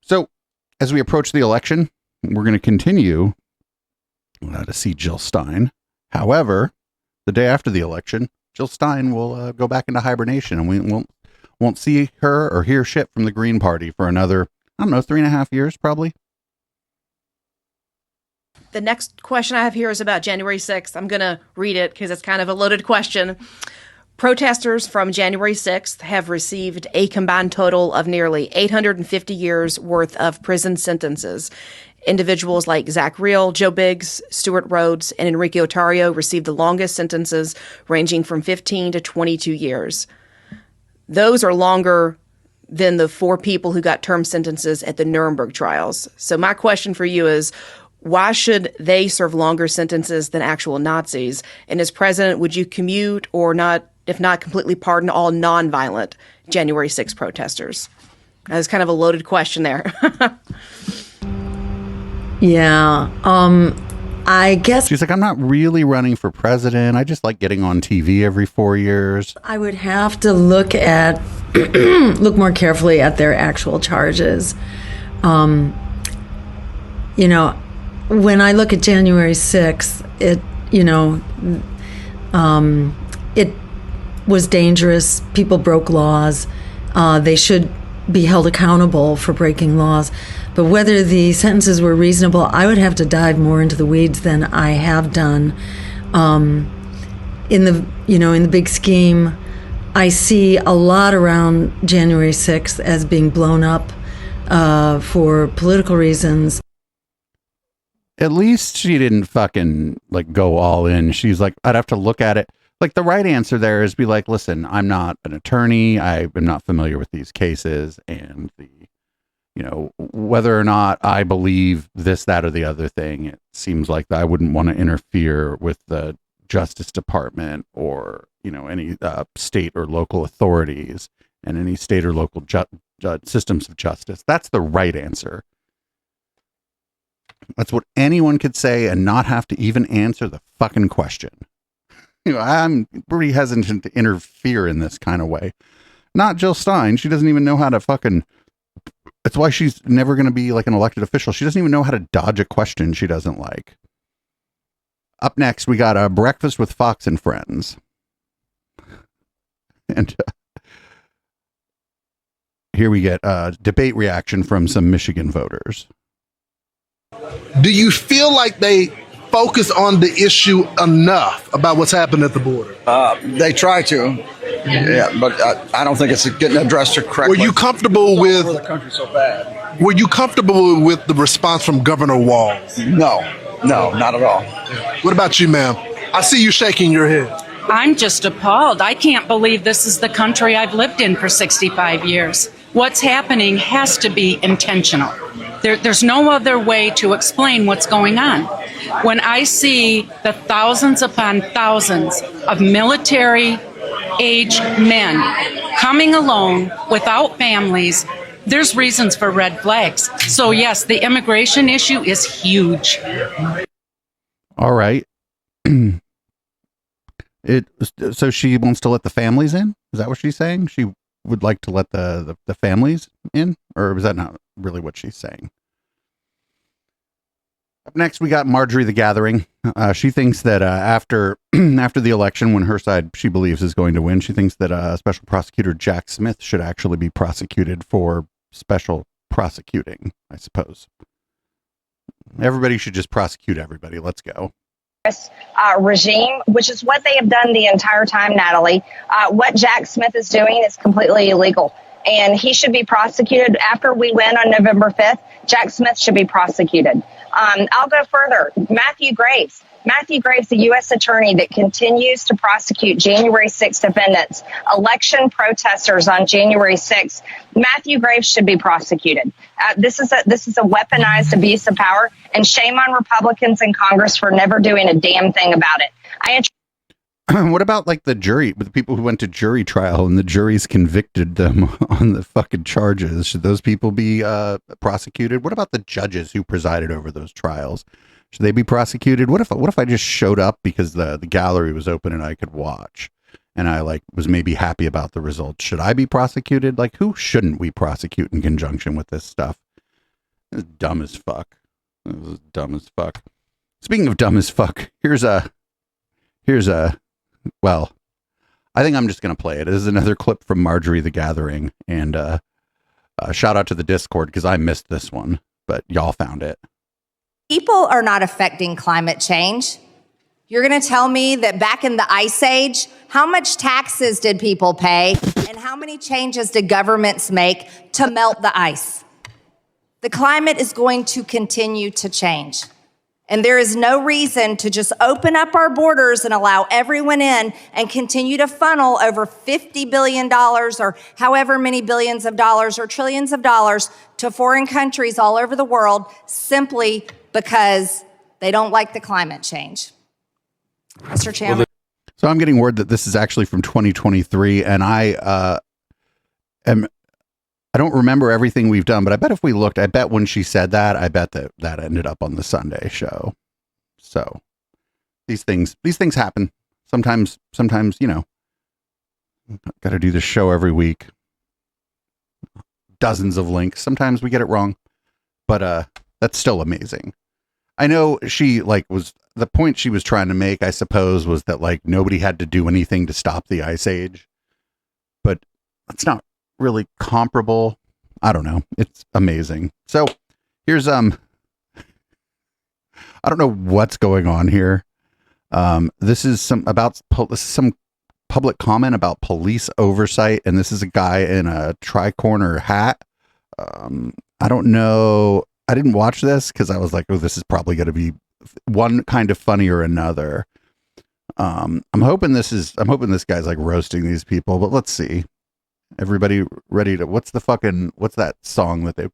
So, as we approach the election, we're going to continue to see Jill Stein. However, the day after the election, Jill Stein will go back into hibernation, and we won't see her or hear shit from the Green Party for another, 3.5 years, probably. The next question I have here is about January 6th. I'm going to read it because it's kind of a loaded question. Protesters from January 6th have received a combined total of nearly 850 years worth of prison sentences. Individuals like Zach Reel, Joe Biggs, Stuart Rhodes, and Enrique Otario received the longest sentences, ranging from 15 to 22 years. Those are longer than the 4 people who got term sentences at the Nuremberg trials. So my question for you is, why should they serve longer sentences than actual Nazis? And as president, would you commute or not, if not completely pardon all nonviolent January 6 protesters? That's kind of a loaded question there. Yeah. I guess she's like, I'm not really running for president. I just like getting on TV every 4 years. I would have to look more carefully at their actual charges. when I look at January 6th, it was dangerous. People broke laws. They should be held accountable for breaking laws. But whether the sentences were reasonable, I would have to dive more into the weeds than I have done. In the big scheme, I see a lot around January 6th as being blown up for political reasons. At least she didn't fucking like go all in. She's like, I'd have to look at it. Like the right answer there is be like, listen, I'm not an attorney. I am not familiar with these cases and whether or not I believe this, that, or the other thing. It seems like I wouldn't want to interfere with the Justice Department or, any state or local authorities and any state or local systems of justice. That's the right answer. That's what anyone could say and not have to even answer the fucking question. I'm pretty hesitant to interfere in this kind of way. Not Jill Stein. She doesn't even know how to fucking... That's why she's never going to be like an elected official. She doesn't even know how to dodge a question she doesn't like. Up next, we got a Breakfast with Fox and Friends. And here we get a debate reaction from some Michigan voters. Do you feel like they focus on the issue enough about what's happened at the border? They try to, yeah, but I don't think it's getting addressed correctly. Were you comfortable with the country so bad? Were you comfortable with the response from Governor Walz? No, not at all. What about you, ma'am? I see you shaking your head. I'm just appalled. I can't believe this is the country I've lived in for 65 years. What's happening has to be intentional. There's no other way to explain what's going on. When I see the thousands upon thousands of military-age men coming alone without families, there's reasons for red flags. So yes, the immigration issue is huge. All right. So she wants to let the families in? Is that what she's saying? She would like to let the families in? Or is that not really what she's saying? Up next, we got Marjorie the Gathering. She thinks that after the election, when her side she believes is going to win, she thinks that Special Prosecutor Jack Smith should actually be prosecuted for special prosecuting, I suppose. Everybody should just prosecute everybody. Let's go. Regime, which is what they have done the entire time, Natalie. What Jack Smith is doing is completely illegal, and he should be prosecuted. After we win on November 5th, Jack Smith should be prosecuted. I'll go further. Matthew Graves, the U.S. attorney that continues to prosecute January 6th defendants, election protesters on January 6th. Matthew Graves should be prosecuted. This is a weaponized abuse of power, and shame on Republicans in Congress for never doing a damn thing about it. What about like the jury, the people who went to jury trial and the juries convicted them on the fucking charges? Should those people be prosecuted? What about the judges who presided over those trials? Should they be prosecuted? What if I just showed up because the gallery was open and I could watch, and I was maybe happy about the results? Should I be prosecuted? Like, who shouldn't we prosecute in conjunction with this stuff? It's dumb as fuck. This is dumb as fuck. Speaking of dumb as fuck, here's a. Well, I think I'm just going to play it. This is another clip from Marjorie the Gathering, and shout out to the Discord because I missed this one, but y'all found it. People are not affecting climate change. You're going to tell me that back in the Ice Age, how much taxes did people pay, and how many changes did governments make to melt the ice? The climate is going to continue to change. And there is no reason to just open up our borders and allow everyone in and continue to funnel over $50 billion or however many billions of dollars or trillions of dollars to foreign countries all over the world simply because they don't like the climate change. Mr. Chairman. So I'm getting word that this is actually from 2023, and I don't remember everything we've done, but I bet if we looked, I bet when she said that, I bet that ended up on the Sunday show. So these things happen. Sometimes, got to do this show every week. Dozens of links. Sometimes we get it wrong, but that's still amazing. I know she like was the point she was trying to make, I suppose, was that like nobody had to do anything to stop the Ice Age, but that's not really comparable. I don't know. It's amazing. So here's I don't know what's going on here. This is some public comment about police oversight, and this is a guy in a tri-corner hat. I don't know. I didn't watch this because I was like, oh, this is probably going to be one kind of funny or another. I'm hoping this guy's like roasting these people, but let's see. Everybody ready to, what's that song that they,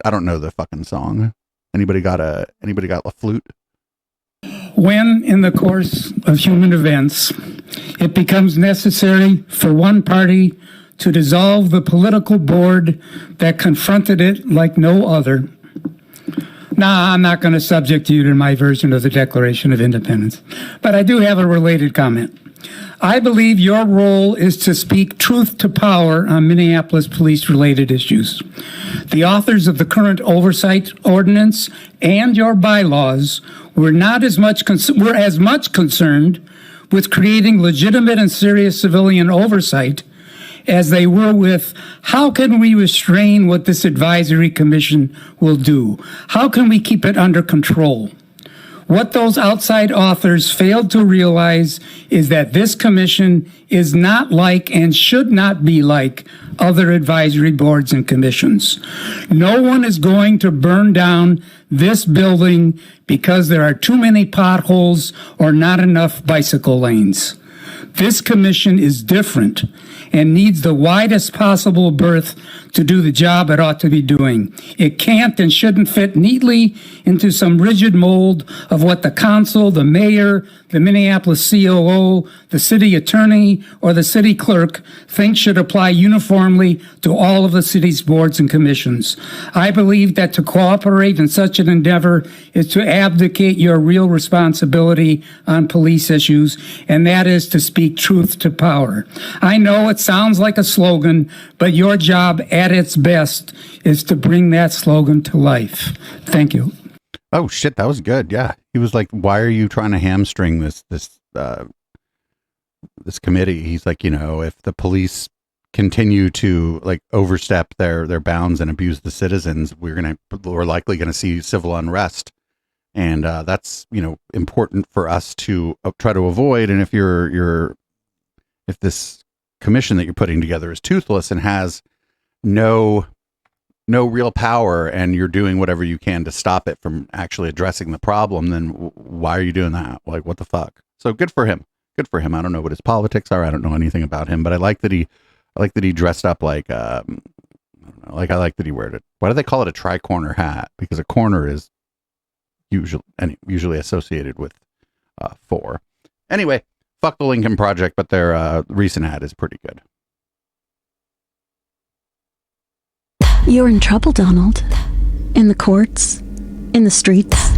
I don't know the fucking song. Anybody got a flute? When, in the course of human events, it becomes necessary for one party to dissolve the political board that confronted it like no other. Nah, I'm not going to subject you to my version of the Declaration of Independence, but I do have a related comment. I believe your role is to speak truth to power on Minneapolis police-related issues. The authors of the current oversight ordinance and your bylaws were as much concerned with creating legitimate and serious civilian oversight as they were with how can we restrain what this advisory commission will do? How can we keep it under control? What those outside authors failed to realize is that this commission is not like and should not be like other advisory boards and commissions. No one is going to burn down this building because there are too many potholes or not enough bicycle lanes. This commission is different and needs the widest possible berth to do the job it ought to be doing. It can't and shouldn't fit neatly into some rigid mold of what the council, the mayor, the Minneapolis COO, the city attorney, or the city clerk think should apply uniformly to all of the city's boards and commissions. I believe that to cooperate in such an endeavor is to abdicate your real responsibility on police issues, and that is to speak truth to power. I know it sounds like a slogan, but your job at its best is to bring that slogan to life. Thank you. Oh shit, that was good. Yeah. He was like, why are you trying to hamstring this committee? He's like, if the police continue to like overstep their bounds and abuse the citizens, we're likely going to see civil unrest. And that's, important for us to try to avoid. And if if this commission that you're putting together is toothless and has no real power, and you're doing whatever you can to stop it from actually addressing the problem, then why are you doing that? Like, what the fuck? So good for him. Good for him. I don't know what his politics are. I don't know anything about him, but I like that he dressed up like, I like that he wore it. Why do they call it a tri-corner hat? Because a corner is usually associated with 4. Anyway, fuck the Lincoln Project, but their recent ad is pretty good. You're in trouble, Donald. In the courts, in the streets,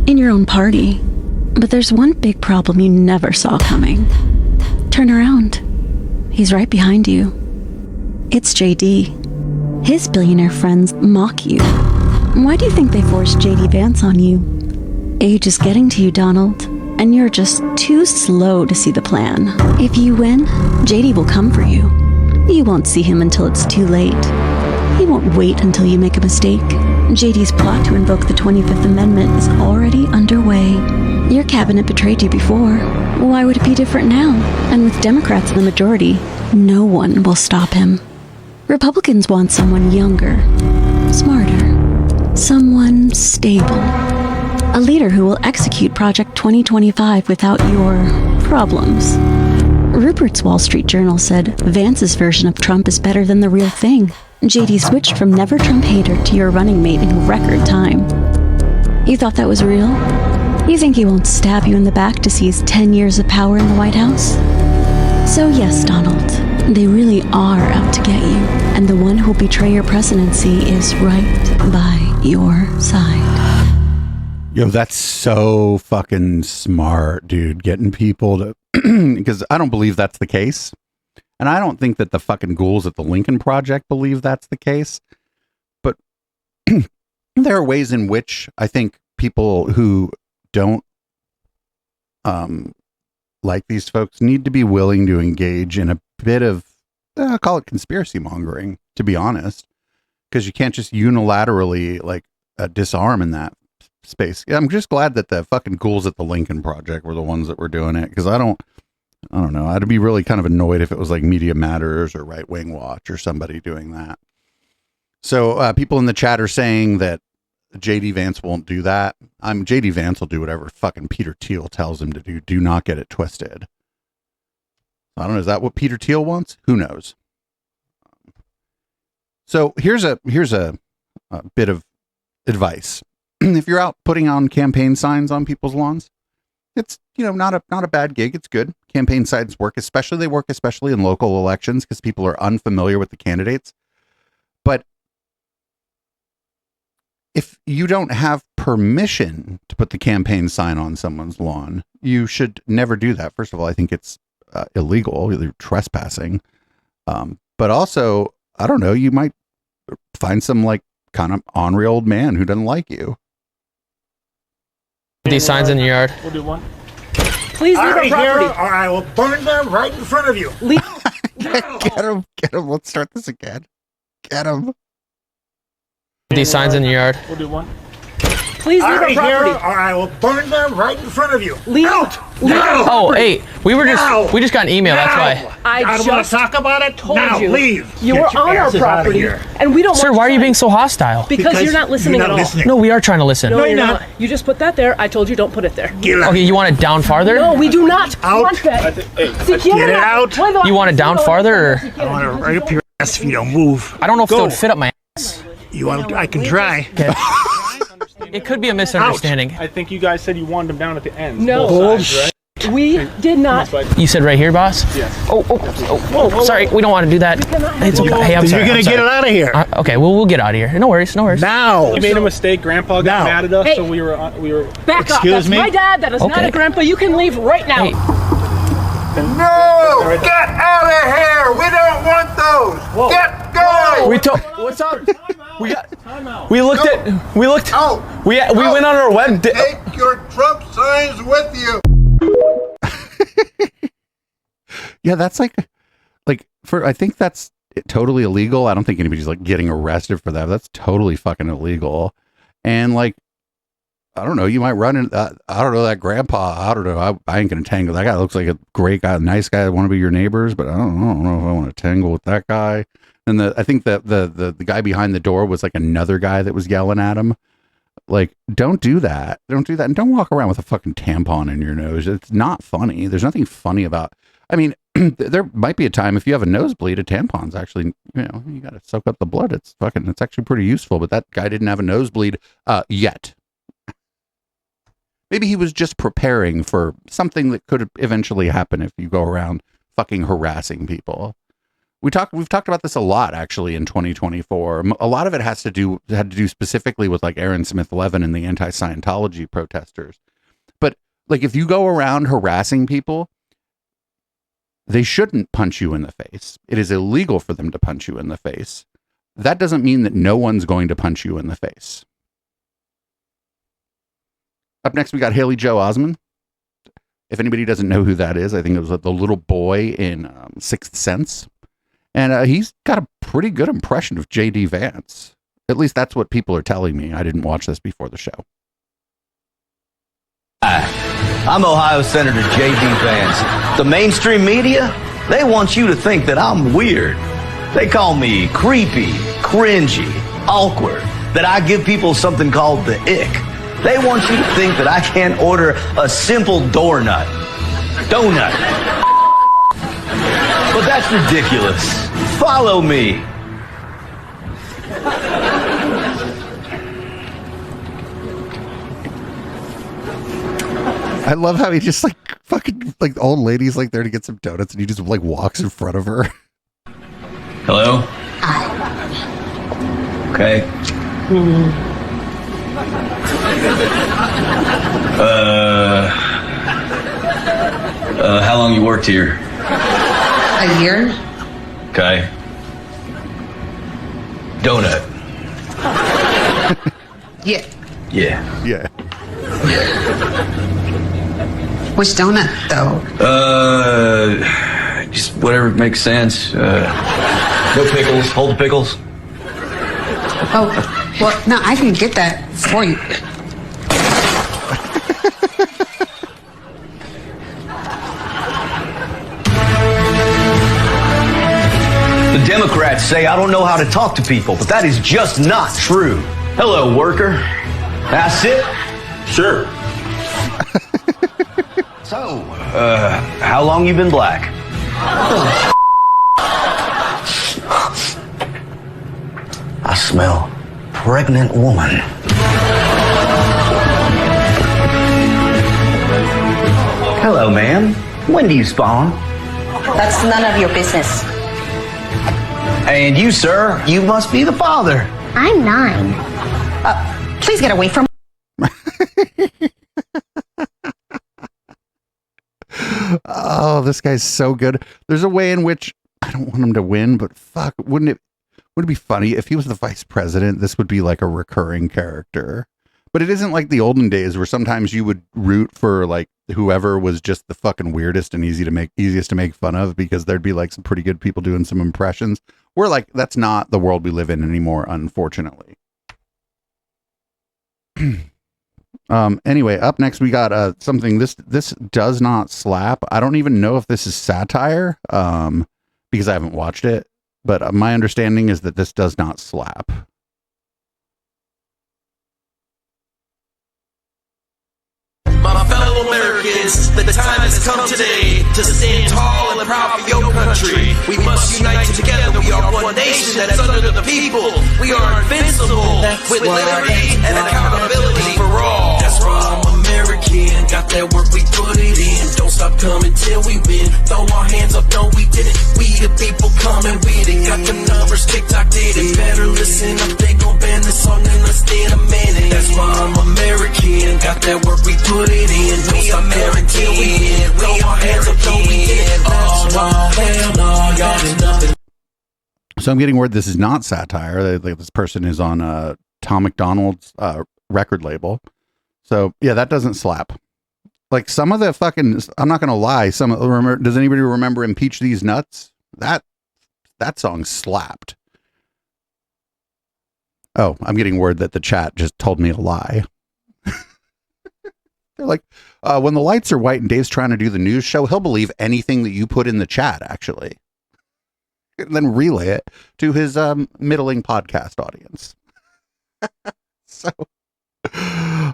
in your own party. But there's one big problem you never saw coming. Turn around. He's right behind you. It's JD. His billionaire friends mock you. Why do you think they forced JD Vance on you? Age is getting to you, Donald, and you're just too slow to see the plan. If you win, JD will come for you. You won't see him until it's too late. He won't wait until you make a mistake. JD's plot to invoke the 25th Amendment is already underway. Your cabinet betrayed you before. Why would it be different now? And with Democrats in the majority, no one will stop him. Republicans want someone younger, smarter, someone stable. A leader who will execute Project 2025 without your problems. Rupert's Wall Street Journal said Vance's version of Trump is better than the real thing. JD switched from never Trump hater to your running mate in record time. You thought that was real? You think he won't stab you in the back to seize 10 years of power in the White House? So yes, Donald, they really are out to get you, and the one who'll betray your presidency is right by your side. Yo, that's so fucking smart, dude. Getting people to, because I don't believe that's the case. And I don't think that the fucking ghouls at the Lincoln Project believe that's the case. But there are ways in which I think people who don't like these folks need to be willing to engage in a bit of, I'll call it conspiracy mongering, to be honest, because you can't just unilaterally like disarm in that space. Yeah, I'm just glad that the fucking ghouls at the Lincoln Project were the ones that were doing it, because I don't know. I'd be really kind of annoyed if it was like Media Matters or Right Wing Watch or somebody doing that. So people in the chat are saying that JD Vance won't do that. JD Vance will do whatever fucking Peter Thiel tells him to do. Do not get it twisted. I don't know. Is that what Peter Thiel wants? Who knows? So here's a bit of advice. If you're out putting on campaign signs on people's lawns, it's, not a bad gig. It's good. Campaign signs work, especially in local elections because people are unfamiliar with the candidates. But if you don't have permission to put the campaign sign on someone's lawn, you should never do that. First of all, I think it's illegal, you're trespassing. But also, I don't know, you might find some like kind of ornery old man who doesn't like you. These signs in the yard. We'll do one. Please leave our property. Or I will burn them right in front of you. Leave. Get him. Let's start this again. Get him. These signs in the yard. We'll do one. Please leave our property. Or I will burn them right in front of you. Leave. Out. Now. Oh, hey, we just got an email. That's why. I don't want to talk about it. Told now, you. Leave. You Get were your on our asses out of property, here. and we don't. Sir, why are you being so hostile? Because you're not listening you're not at all. listening. No, we are trying to listen. No, you're not. You just put that there. I told you don't put it there. Okay, you want it down farther? No, we do not want that. Get it out. You want it down farther? Or? I want it right up your ass if you don't move. I don't know if it would fit up my ass. You want? I can try. Okay. It could be a misunderstanding. I think you guys said you wanted them down at the end. No. Bullshit. Right? We did not. You said right here, boss? Yes. Oh, sorry. We don't want to do that. It's okay. Hey, I'm sorry. You're going to get it out of here. Okay, we'll get out of here. No worries. Now. We made a mistake. Grandpa got mad at us, so we were Back up. That's my dad. That is not a grandpa. You can leave right now. No! Get out of here! We don't want those! Whoa. Get going! What's up? We looked. Out! We went on our web. Take your Trump signs with you! Yeah, that's like I think that's totally illegal. I don't think anybody's like getting arrested for that. That's totally fucking illegal. And like, I don't know, you might run in, I don't know, that grandpa, I don't know, I ain't gonna tangle. That guy looks like a great guy, a nice guy, I want to be your neighbors, but I don't know if I want to tangle with that guy. And I think that the guy behind the door was like another guy that was yelling at him. Like, don't do that. Don't do that. And don't walk around with a fucking tampon in your nose. It's not funny. There's nothing funny about, I mean, there might be a time if you have a nosebleed, a tampon's actually, you got to soak up the blood. It's actually pretty useful, but that guy didn't have a nosebleed yet. Maybe he was just preparing for something that could eventually happen if you go around fucking harassing people. We've talked about this a lot actually in 2024. A lot of it had to do specifically with like Aaron Smith Levin and the anti-Scientology protesters. But like, if you go around harassing people, they shouldn't punch you in the face. It is illegal for them to punch you in the face. That doesn't mean that no one's going to punch you in the face. Up next, we got Haley Joe Osment. If anybody doesn't know who that is, I think it was the little boy in Sixth Sense. And he's got a pretty good impression of J.D. Vance. At least that's what people are telling me. I didn't watch this before the show. Hi, I'm Ohio Senator J.D. Vance. The mainstream media, they want you to think that I'm weird. They call me creepy, cringy, awkward, that I give people something called the ick. They want you to think that I can't order a simple donut. But that's ridiculous. Follow me. I love how he just like fucking like the old lady's like there to get some donuts and he just like walks in front of her. Hello? Okay. How long you worked here? A year. Okay. Donut. Yeah. Yeah. Yeah. Which donut, though? Just whatever makes sense. No pickles. Hold the pickles. Oh, well, no, I can get that for you. The Democrats say I don't know how to talk to people, but that is just not true. Hello, worker. That's it? Sure. So, how long you been black? I smell pregnant woman. Hello, ma'am. When do you spawn? That's none of your business. And you, sir, you must be the father. I'm 9. Please get away from Oh, this guy's so good. There's a way in which I don't want him to win, but fuck, wouldn't it be funny if he was the vice president? This would be like a recurring character. But it isn't like the olden days where sometimes you would root for like whoever was just the fucking weirdest and easiest to make fun of, because there'd be like some pretty good people doing some impressions. We're like, that's not the world we live in anymore, unfortunately. Anyway, up next we got something. This does not slap. I don't even know if this is satire, because I haven't watched it, but my understanding is that this does not slap. My fellow Americans, the time has come today to stand tall and proud for your country. We must unite together. We are one nation that's under the people. We are invincible with liberty and accountability for all. That's why I'm American. Got that work, we put it in. Don't stop coming till we win. Throw our hands up, no, we did it. We the people coming with it. Got the numbers, TikTok did it. Better listen up, they gon' ban the song in less than a minute. That's why I'm American. Got that work, we put it in. We American, we win. Throw our hands up, no, we did it. Oh, hell no, y'all did nothing. So I'm getting word this is not satire. This person is on Tom McDonald's record label. So yeah, that doesn't slap. Like some of the fucking, I'm not gonna lie. Does anybody remember "Impeach These Nuts"? That song slapped. Oh, I'm getting word that the chat just told me a lie. They're like, when the lights are white and Dave's trying to do the news show, he'll believe anything that you put in the chat, actually. And then relay it to his middling podcast audience. So,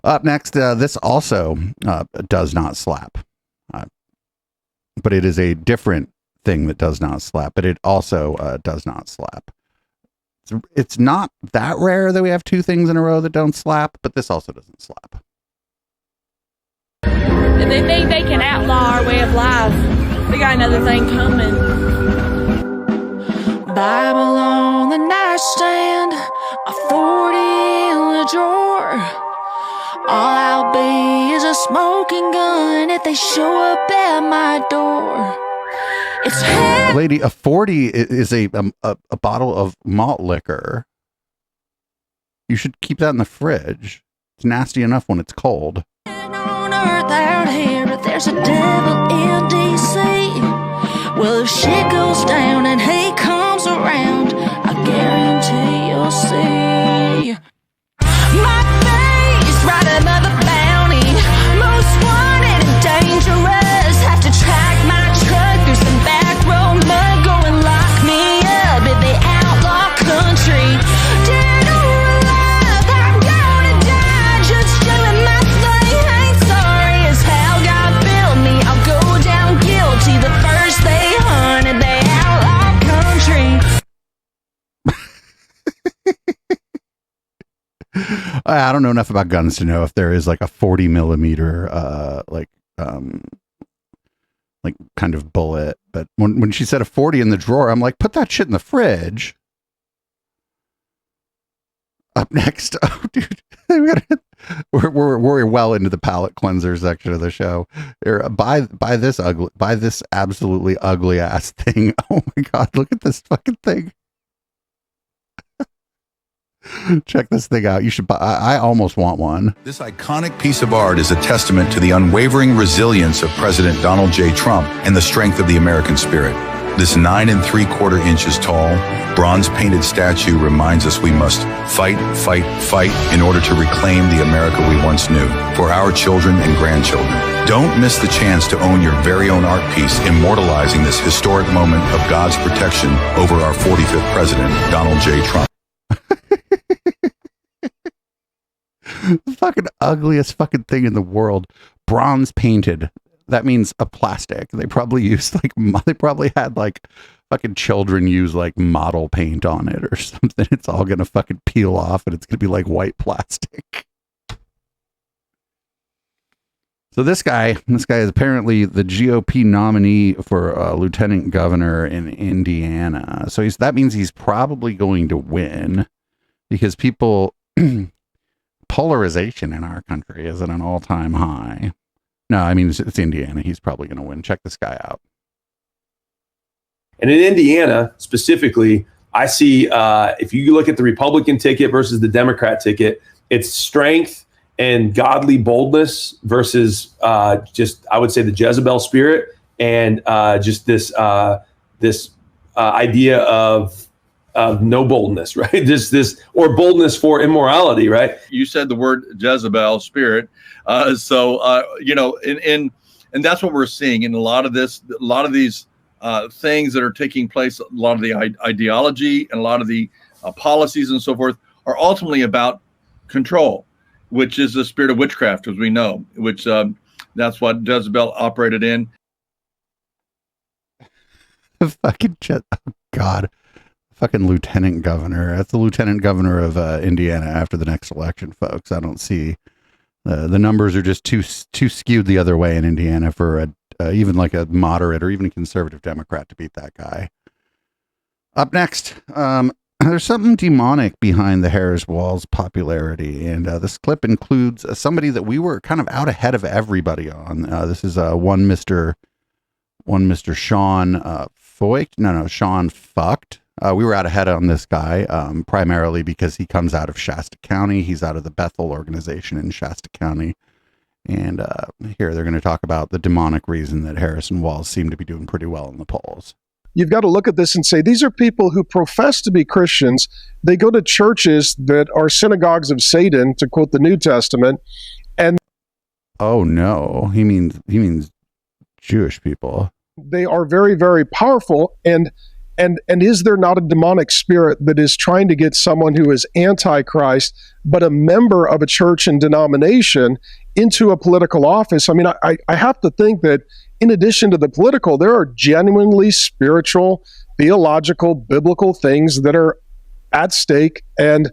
up next, this also does not slap. But it is a different thing that does not slap, but it also does not slap. It's not that rare that we have two things in a row that don't slap, but this also doesn't slap. They think they can outlaw our way of life. We got another thing coming. Bible on the nightstand, a 40 in the drawer. All I'll be is a smoking gun if they show up at my door. It's Lady, a 40 is a bottle of malt liquor. You should keep that in the fridge. It's nasty enough when it's cold. on earth out here, but there's a devil in D.C. Well, if shit goes down and hate comes around, I guarantee you'll see my face right above the bounty. Most wanted and dangerous. Have to track my truck through some back road mud. Go and lock me up in the outlaw country. Dead or alive, I'm gonna die just doing my thing. Ain't sorry as how God built me. I'll go down guilty the first they hunted the outlaw country. I don't know enough about guns to know if there is like a 40 millimeter, like kind of bullet. But when she said a 40 in the drawer, I'm like, put that shit in the fridge. Up next, oh dude, we're well into the palate cleanser section of the show. Buy this absolutely ugly ass thing. Oh my god, look at this fucking thing. Check this thing out. You should buy. I almost want one. This iconic piece of art is a testament to the unwavering resilience of President Donald J. Trump and the strength of the American spirit. This 9 3/4 inches tall, bronze-painted statue reminds us we must fight, fight, fight in order to reclaim the America we once knew for our children and grandchildren. Don't miss the chance to own your very own art piece immortalizing this historic moment of God's protection over our 45th president, Donald J. Trump. The fucking ugliest fucking thing in the world. Bronze painted. That means a plastic. They probably used they probably had fucking children use model paint on it or something. It's all gonna fucking peel off and it's gonna be like white plastic. So this guy is apparently the GOP nominee for lieutenant governor in Indiana. So that means he's probably going to win because polarization in our country is at an all-time high. No, I mean, it's Indiana. He's probably going to win. Check this guy out. And in Indiana, specifically, I see if you look at the Republican ticket versus the Democrat ticket, it's strength and godly boldness versus I would say, the Jezebel spirit and just this idea of no boldness, right? Or boldness for immorality, right? You said the word Jezebel spirit. And that's what we're seeing in a lot of these things that are taking place. A lot of the ideology and a lot of the policies and so forth are ultimately about control, which is the spirit of witchcraft, as we know, which that's what Jezebel operated in. Fucking lieutenant governor. That's the lieutenant governor of Indiana after the next election, folks. I don't see the numbers are just too skewed the other way in Indiana for even a moderate or even a conservative Democrat to beat that guy. Up next, there's something demonic behind the Harris Walls popularity, and this clip includes somebody that we were kind of out ahead of everybody on. This is one Mr. Sean Sean Fucked. We were out ahead on this guy, primarily because he comes out of Shasta County. He's out of the Bethel organization in Shasta County. And here they're going to talk about the demonic reason that Harris and Walls seem to be doing pretty well in the polls. You've got to look at this and say, these are people who profess to be Christians. They go to churches that are synagogues of Satan, to quote the New Testament. And oh no, he means Jewish people. They are very, very powerful. And is there not a demonic spirit that is trying to get someone who is anti-Christ, but a member of a church and denomination into a political office? I mean, I have to think that in addition to the political, there are genuinely spiritual, theological, biblical things that are at stake and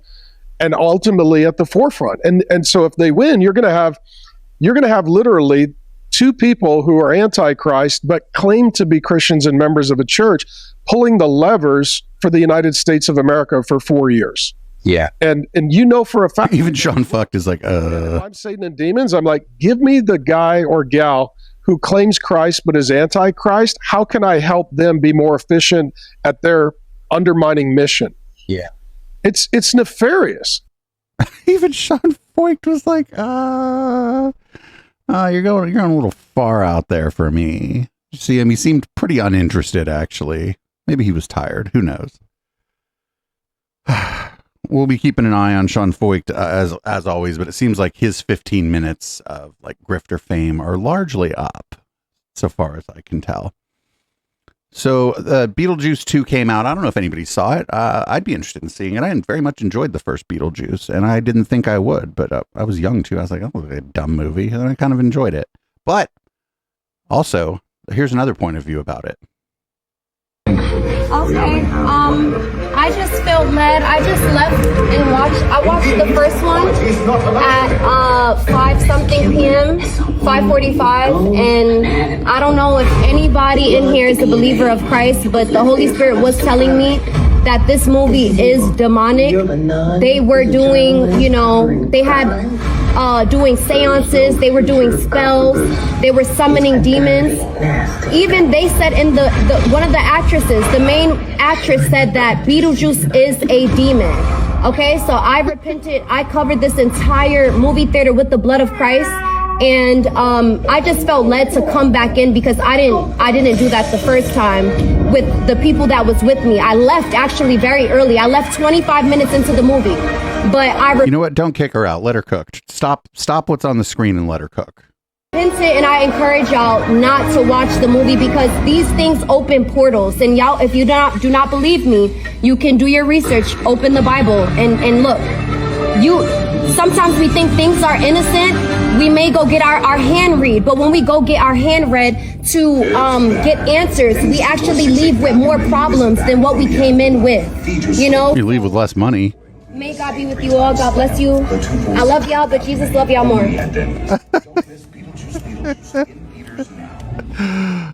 ultimately at the forefront. And so if they win, you're going to have literally two people who are anti-Christ but claim to be Christians and members of a church pulling the levers for the United States of America for 4 years. Yeah. And for a fact, even Sean Fucked is like, if I'm Satan and demons, I'm like, give me the guy or gal who claims Christ but is anti-Christ. How can I help them be more efficient at their undermining mission? Yeah. It's nefarious. Even Sean Fucked was like, you're going a little far out there for me. You see him, he seemed pretty uninterested, actually. Maybe he was tired. Who knows? We'll be keeping an eye on Sean Voigt as always, but it seems like his 15 minutes of grifter fame are largely up, so far as I can tell. So Beetlejuice 2 came out. I don't know if anybody saw it. I'd be interested in seeing it. I very much enjoyed the first Beetlejuice, and I didn't think I would, but I was young too. I was like, oh, a dumb movie, and I kind of enjoyed it. But also, here's another point of view about it. Okay, I just felt led. I just left and watched. I watched the first one at 5-something p.m., 5:45, and I don't know if anybody in here is a believer of Christ, but the Holy Spirit was telling me that this movie is demonic. They were doing, they had doing seances, they were doing spells, they were summoning demons. Even they said in the one of the actresses, the main actress said that Beetlejuice is a demon. Okay, so I repented. I covered this entire movie theater with the blood of Christ. And I just felt led to come back in because I didn't do that the first time with the people that was with me. I left actually very early. I left 25 minutes into the movie. But you know what? Don't kick her out. Let her cook. Stop what's on the screen and let her cook. And I encourage y'all not to watch the movie because these things open portals. And y'all, if you do not believe me, you can do your research, open the Bible, and look. Sometimes we think things are innocent. We may go get our hand read, but when we go get our hand read to get answers, we actually leave with more problems than what we came in with. You know? You leave with less money. May God be with you all. God bless you. I love y'all, but Jesus love y'all more.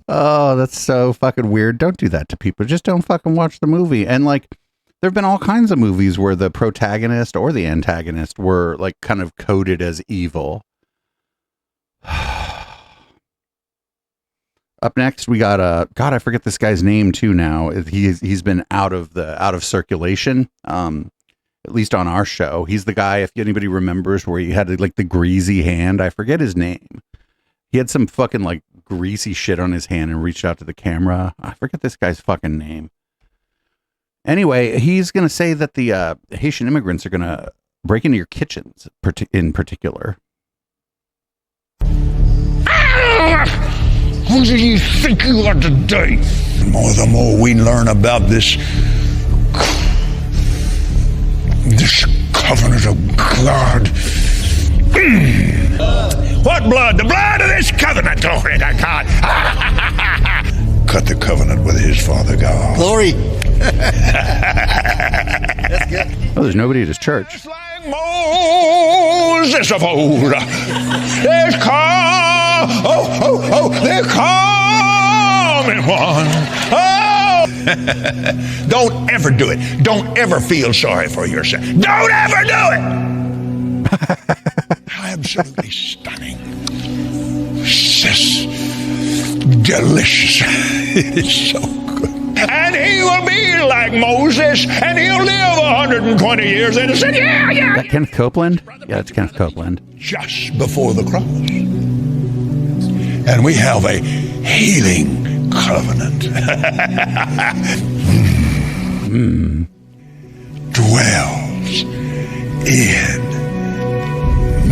Oh, that's so fucking weird. Don't do that to people. Just don't fucking watch the movie. And like, there have been all kinds of movies where the protagonist or the antagonist were like kind of coded as evil. Up next, we got God, I forget this guy's name too now. He's been out of circulation. At least on our show. He's the guy, if anybody remembers, where he had like the greasy hand. I forget his name. He had some fucking like greasy shit on his hand and reached out to the camera. I forget this guy's fucking name. Anyway, he's going to say that the Haitian immigrants are going to break into your kitchens in particular. Who do you think you are today? The more we learn about this covenant of God. What blood? The blood of this covenant. Glory to God. Cut the covenant with his Father God. Glory. That's good. Oh, there's nobody at his church. Moses of old. There's they're coming one. Don't ever do it. Don't ever feel sorry for yourself. Don't ever do it. Absolutely stunning. Sis, delicious. It is so good. And he will be like Moses, and he'll live 120 years. And he said, yeah. Is that Kenneth Copeland? Yeah, it's Kenneth Copeland. Just before the cross. And we have a healing covenant. Dwells in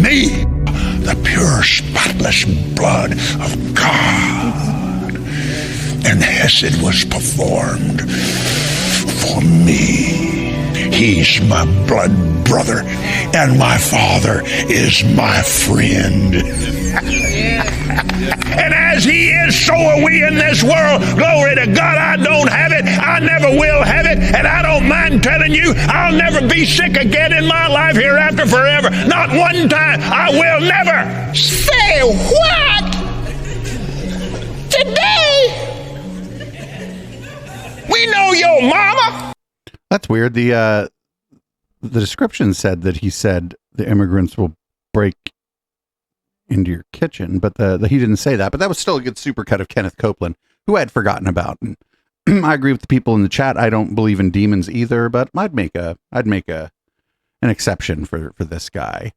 me, the pure, spotless blood of God. And Hesed was performed for me. He's my blood brother, and my father is my friend. And as he is, so are we in this world. Glory to God, I don't have it. I never will have it. And I don't mind telling you, I'll never be sick again in my life hereafter forever. Not one time. I will never. Say what? Today? We know your mama. That's weird. The description said that he said the immigrants will break into your kitchen, but he didn't say that. But that was still a good supercut of Kenneth Copeland, who I had forgotten about. And I agree with the people in the chat. I don't believe in demons either, but I'd make an exception for this guy.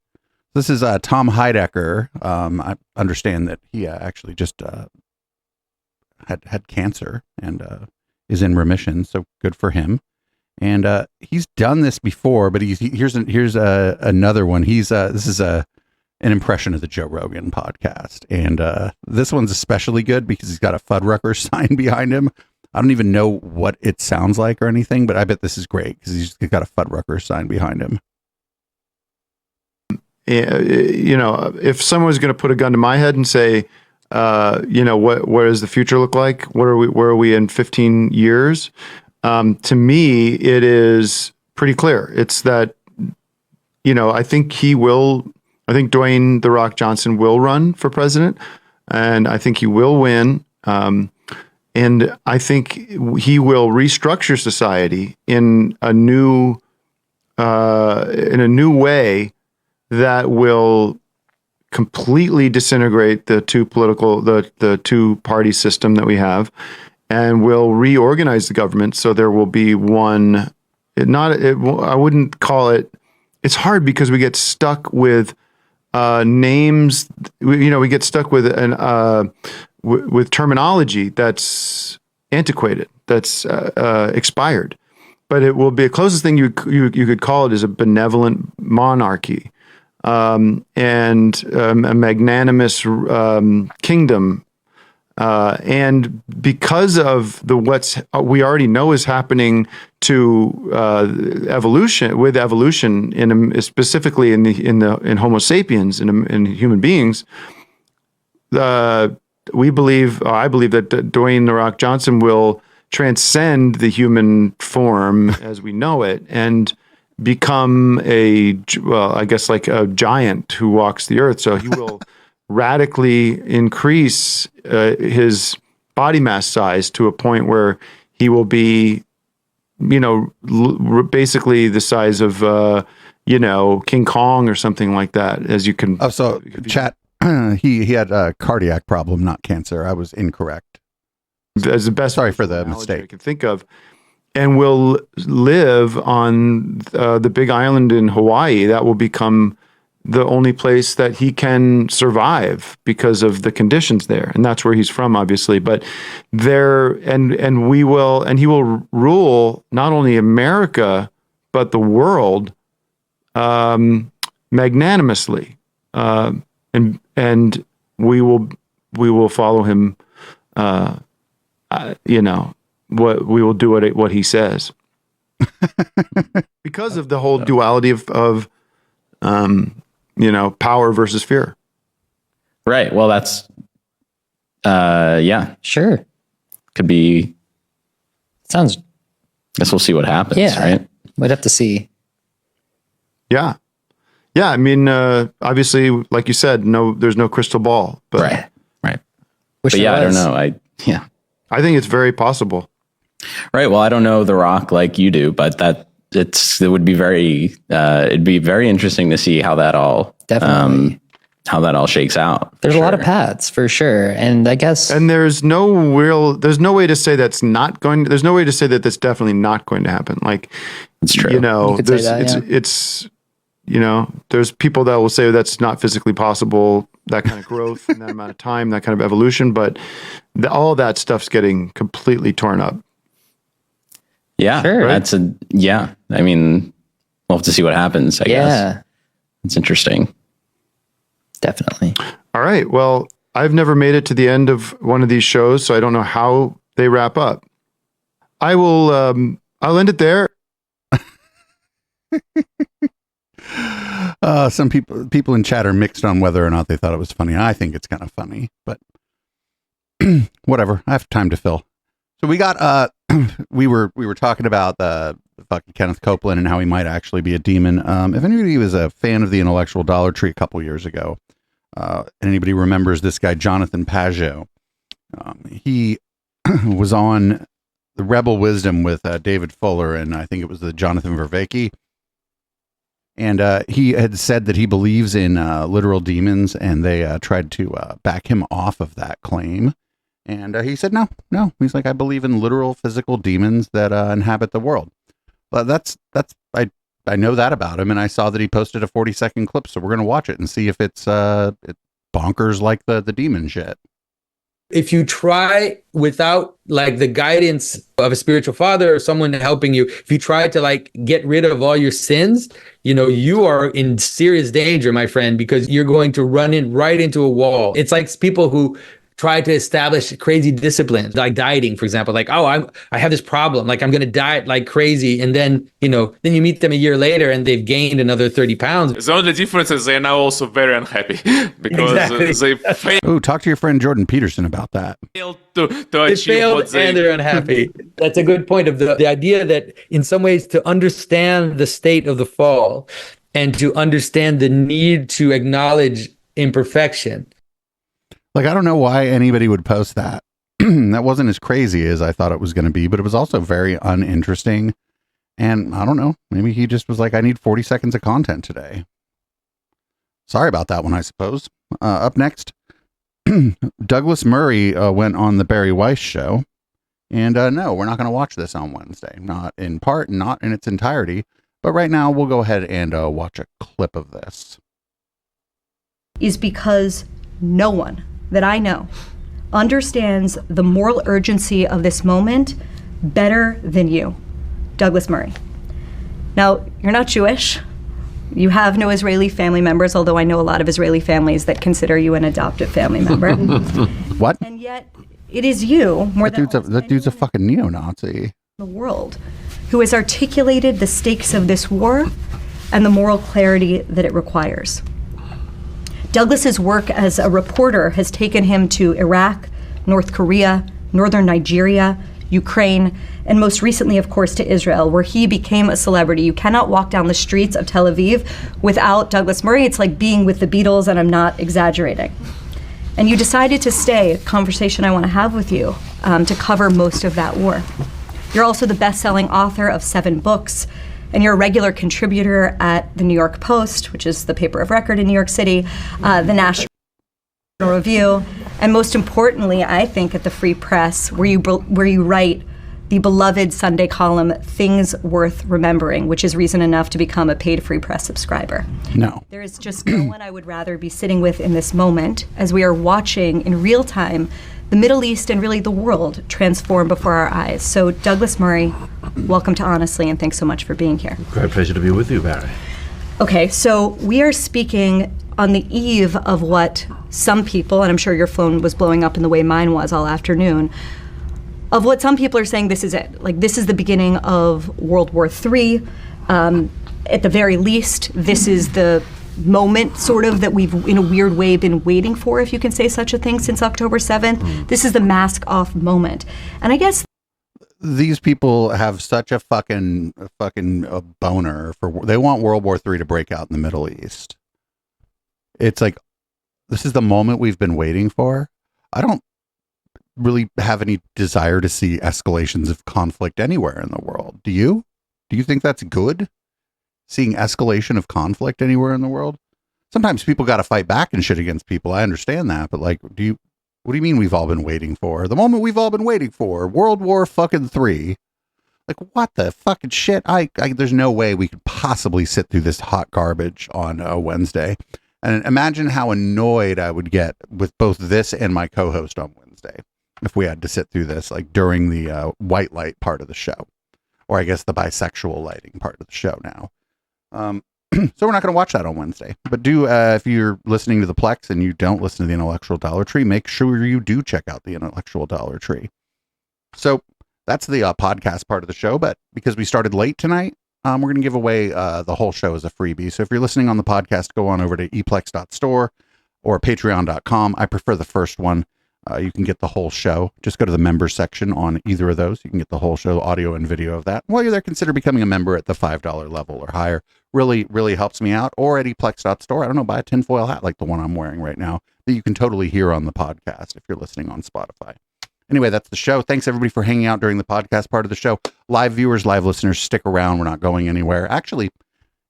This is Tom Heidecker. I understand that he actually just had cancer and is in remission, so good for him. And he's done this before, but here's another one. This is an impression of the Joe Rogan podcast, and this one's especially good because he's got a Fuddruckers sign behind him. I don't even know what it sounds like or anything, but I bet this is great because he's got a Fuddruckers sign behind him. You know, if someone was going to put a gun to my head and say, you know, what does the future look like? Where are we in 15 years? To me, it is pretty clear. It's that, you know, I think Dwayne "The Rock" Johnson will run for president, and I think he will win. And I think he will restructure society in a new way that will completely disintegrate the two-party system that we have, and will reorganize the government so there will be one I wouldn't call it. It's hard because we get stuck with names. We get stuck with with terminology that's antiquated, that's expired. But it will be the closest thing you could call it is a benevolent monarchy, and a magnanimous kingdom. And because of what we already know is happening to evolution, specifically in Homo sapiens, in human beings, I believe that Dwayne "The Rock" Johnson will transcend the human form as we know it and become like a giant who walks the earth. So he will radically increase his body mass size to a point where he will be, basically the size of, King Kong or something like that. As you can. Oh, so chat. He had a cardiac problem, not cancer. I was incorrect. As the best. Sorry for the mistake. I can think of, and will live on the big island in Hawaii. That will become the only place that he can survive because of the conditions there. And that's where he's from, obviously. But he will rule not only America, but the world magnanimously. And we will follow him, we will do what he says. Because of the whole duality of power versus fear. Right. Well, that's, sure. Could be, guess we'll see what happens, right? We'd have to see. Yeah. Yeah. I mean, obviously, like you said, there's no crystal ball, but right. But I don't know. I think it's very possible. Right. Well, I don't know The Rock like you do, but it would be it'd be very interesting to see how that all shakes out. There's a lot of paths for sure. And I guess, and there's no way to say there's no way to say that that's definitely not going to happen. Like, it's true. There's people that will say that's not physically possible, that kind of growth in that amount of time, that kind of evolution, but all that stuff's getting completely torn up. Yeah, sure. Right? I mean, we'll have to see what happens, I guess. It's interesting. Definitely. All right. Well, I've never made it to the end of one of these shows, so I don't know how they wrap up. I'll end it there. Some people in chat are mixed on whether or not they thought it was funny. I think it's kind of funny, but whatever. I have time to fill. So we got we were talking about the fucking Kenneth Copeland and how he might actually be a demon. If anybody was a fan of the Intellectual Dollar Tree a couple years ago, anybody remembers this guy Jonathan Pageau? He was on the Rebel Wisdom with David Fuller, and I think it was the Jonathan Vervaeke. And he had said that he believes in literal demons, and they tried to back him off of that claim. And he said, no. He's like, I believe in literal physical demons that inhabit the world. But I know that about him, and I saw that he posted a 40-second clip, so we're going to watch it and see if it's bonkers like the demon shit. If you try without like the guidance of a spiritual father or someone helping you, if you try to like get rid of all your sins, you are in serious danger, my friend, because you're going to run right into a wall. It's like people who try to establish crazy disciplines, like dieting, for example, like, I have this problem, like I'm going to diet like crazy. And then, then you meet them a year later and they've gained another 30 pounds. The only difference is they're now also very unhappy because they failed. Oh, talk to your friend Jordan Peterson about that. To They achieve failed what they... and they're unhappy. That's a good point of the idea that in some ways to understand the state of the fall and to understand the need to acknowledge imperfection. Like, I don't know why anybody would post that. That wasn't as crazy as I thought it was going to be, but it was also very uninteresting. And I don't know, maybe he just was like, I need 40 seconds of content today. Sorry about that one, I suppose. Up next, Douglas Murray went on the Barry Weiss show, And no, we're not going to watch this on Wednesday. Not in part, not in its entirety. But right now, we'll go ahead and watch a clip of this. Is because no one that I know understands the moral urgency of this moment better than you, Douglas Murray. Now, you're not Jewish. You have no Israeli family members, although I know a lot of Israeli families that consider you an adopted family member. What? And yet, it is you, more than That dude's a fucking neo-Nazi. the world, who has articulated the stakes of this war and the moral clarity that it requires. Douglas's work as a reporter has taken him to Iraq, North Korea, northern Nigeria, Ukraine, and most recently, of course, to Israel, where he became a celebrity. You cannot walk down the streets of Tel Aviv without Douglas Murray. It's like being with the Beatles, and I'm not exaggerating. And you decided to stay, a conversation I want to have with you, to cover most of that war. You're also the best-selling author of 7 books, and you're a regular contributor at the New York Post, which is the paper of record in New York City, the National Review, and most importantly, I think, at the Free Press, where you write the beloved Sunday column, Things Worth Remembering, which is reason enough to become a paid Free Press subscriber. No. There is just no one I would rather be sitting with in this moment as we are watching in real time the Middle East and really the world transform before our eyes. So Douglas Murray, welcome to Honestly, and thanks so much for being here. Great pleasure to be with you, Barry. Okay, so we are speaking on the eve of what some people, and I'm sure your phone was blowing up in the way mine was all afternoon, of what some people are saying this is it. Like, this is the beginning of World War III. At the very least, this is the moment, sort of, that we've, in a weird way, been waiting for, if you can say such a thing, since October 7th. This is the mask-off moment. And I guess these people have such a fucking boner for, they want World War III to break out in the Middle East. It's like, this is the moment we've been waiting for. I don't really have any desire to see escalations of conflict anywhere in the world. Do you? Do you think that's good? Seeing escalation of conflict anywhere in the world? Sometimes people got to fight back and shit against people. I understand that, but like, what do you mean we've all been waiting for? The moment we've all been waiting for, World War fucking III. Like, what the fucking shit? There's no way we could possibly sit through this hot garbage on a Wednesday. And imagine how annoyed I would get with both this and my co-host on Wednesday if we had to sit through this, like during the white light part of the show, or I guess the bisexual lighting part of the show now. So we're not going to watch that on Wednesday, but if you're listening to the Plex and you don't listen to the Intellectual Dollar Tree, make sure you do check out the Intellectual Dollar Tree. So that's the podcast part of the show, but because we started late tonight, we're going to give away the whole show as a freebie. So if you're listening on the podcast, go on over to eplex.store or patreon.com. I prefer the first one. You can get the whole show. Just go to the members section on either of those. You can get the whole show, audio and video of that. While you're there, consider becoming a member at the $5 level or higher. Really, really helps me out. Or at eplex.store. I don't know, buy a tinfoil hat like the one I'm wearing right now that you can totally hear on the podcast if you're listening on Spotify. Anyway, that's the show. Thanks everybody for hanging out during the podcast part of the show. Live viewers, live listeners, stick around. We're not going anywhere. Actually,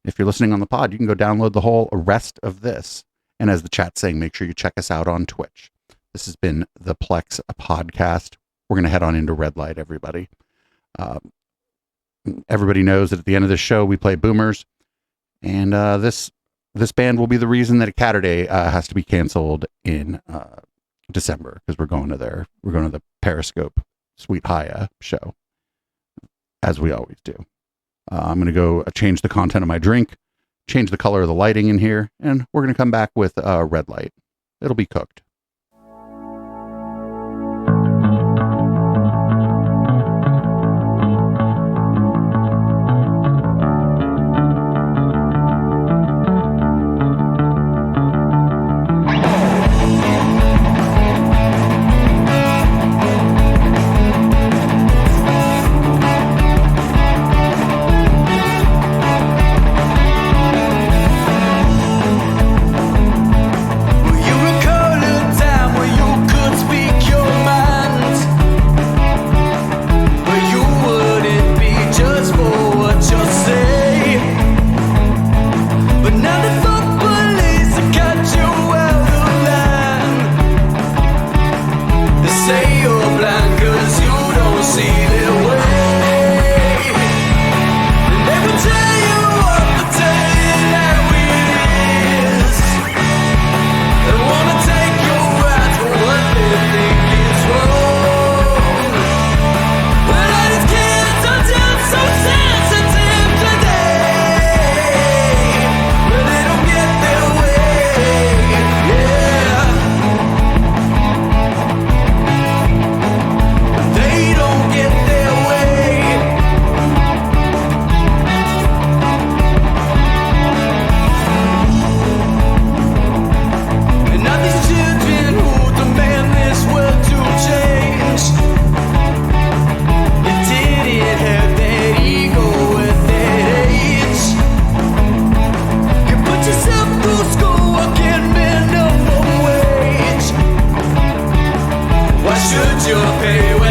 if you're listening on the pod, you can go download the whole rest of this. And as the chat's saying, make sure you check us out on Twitch. This has been the Plex podcast. We're going to head on into red light, everybody. Everybody knows that at the end of this show, we play boomers. And this band will be the reason that Catterday has to be canceled in December, because we're going to the Periscope Sweet Haya show, as we always do. I'm going to go change the content of my drink, change the color of the lighting in here, and we're going to come back with red light. It'll be cooked. You recall it Hey,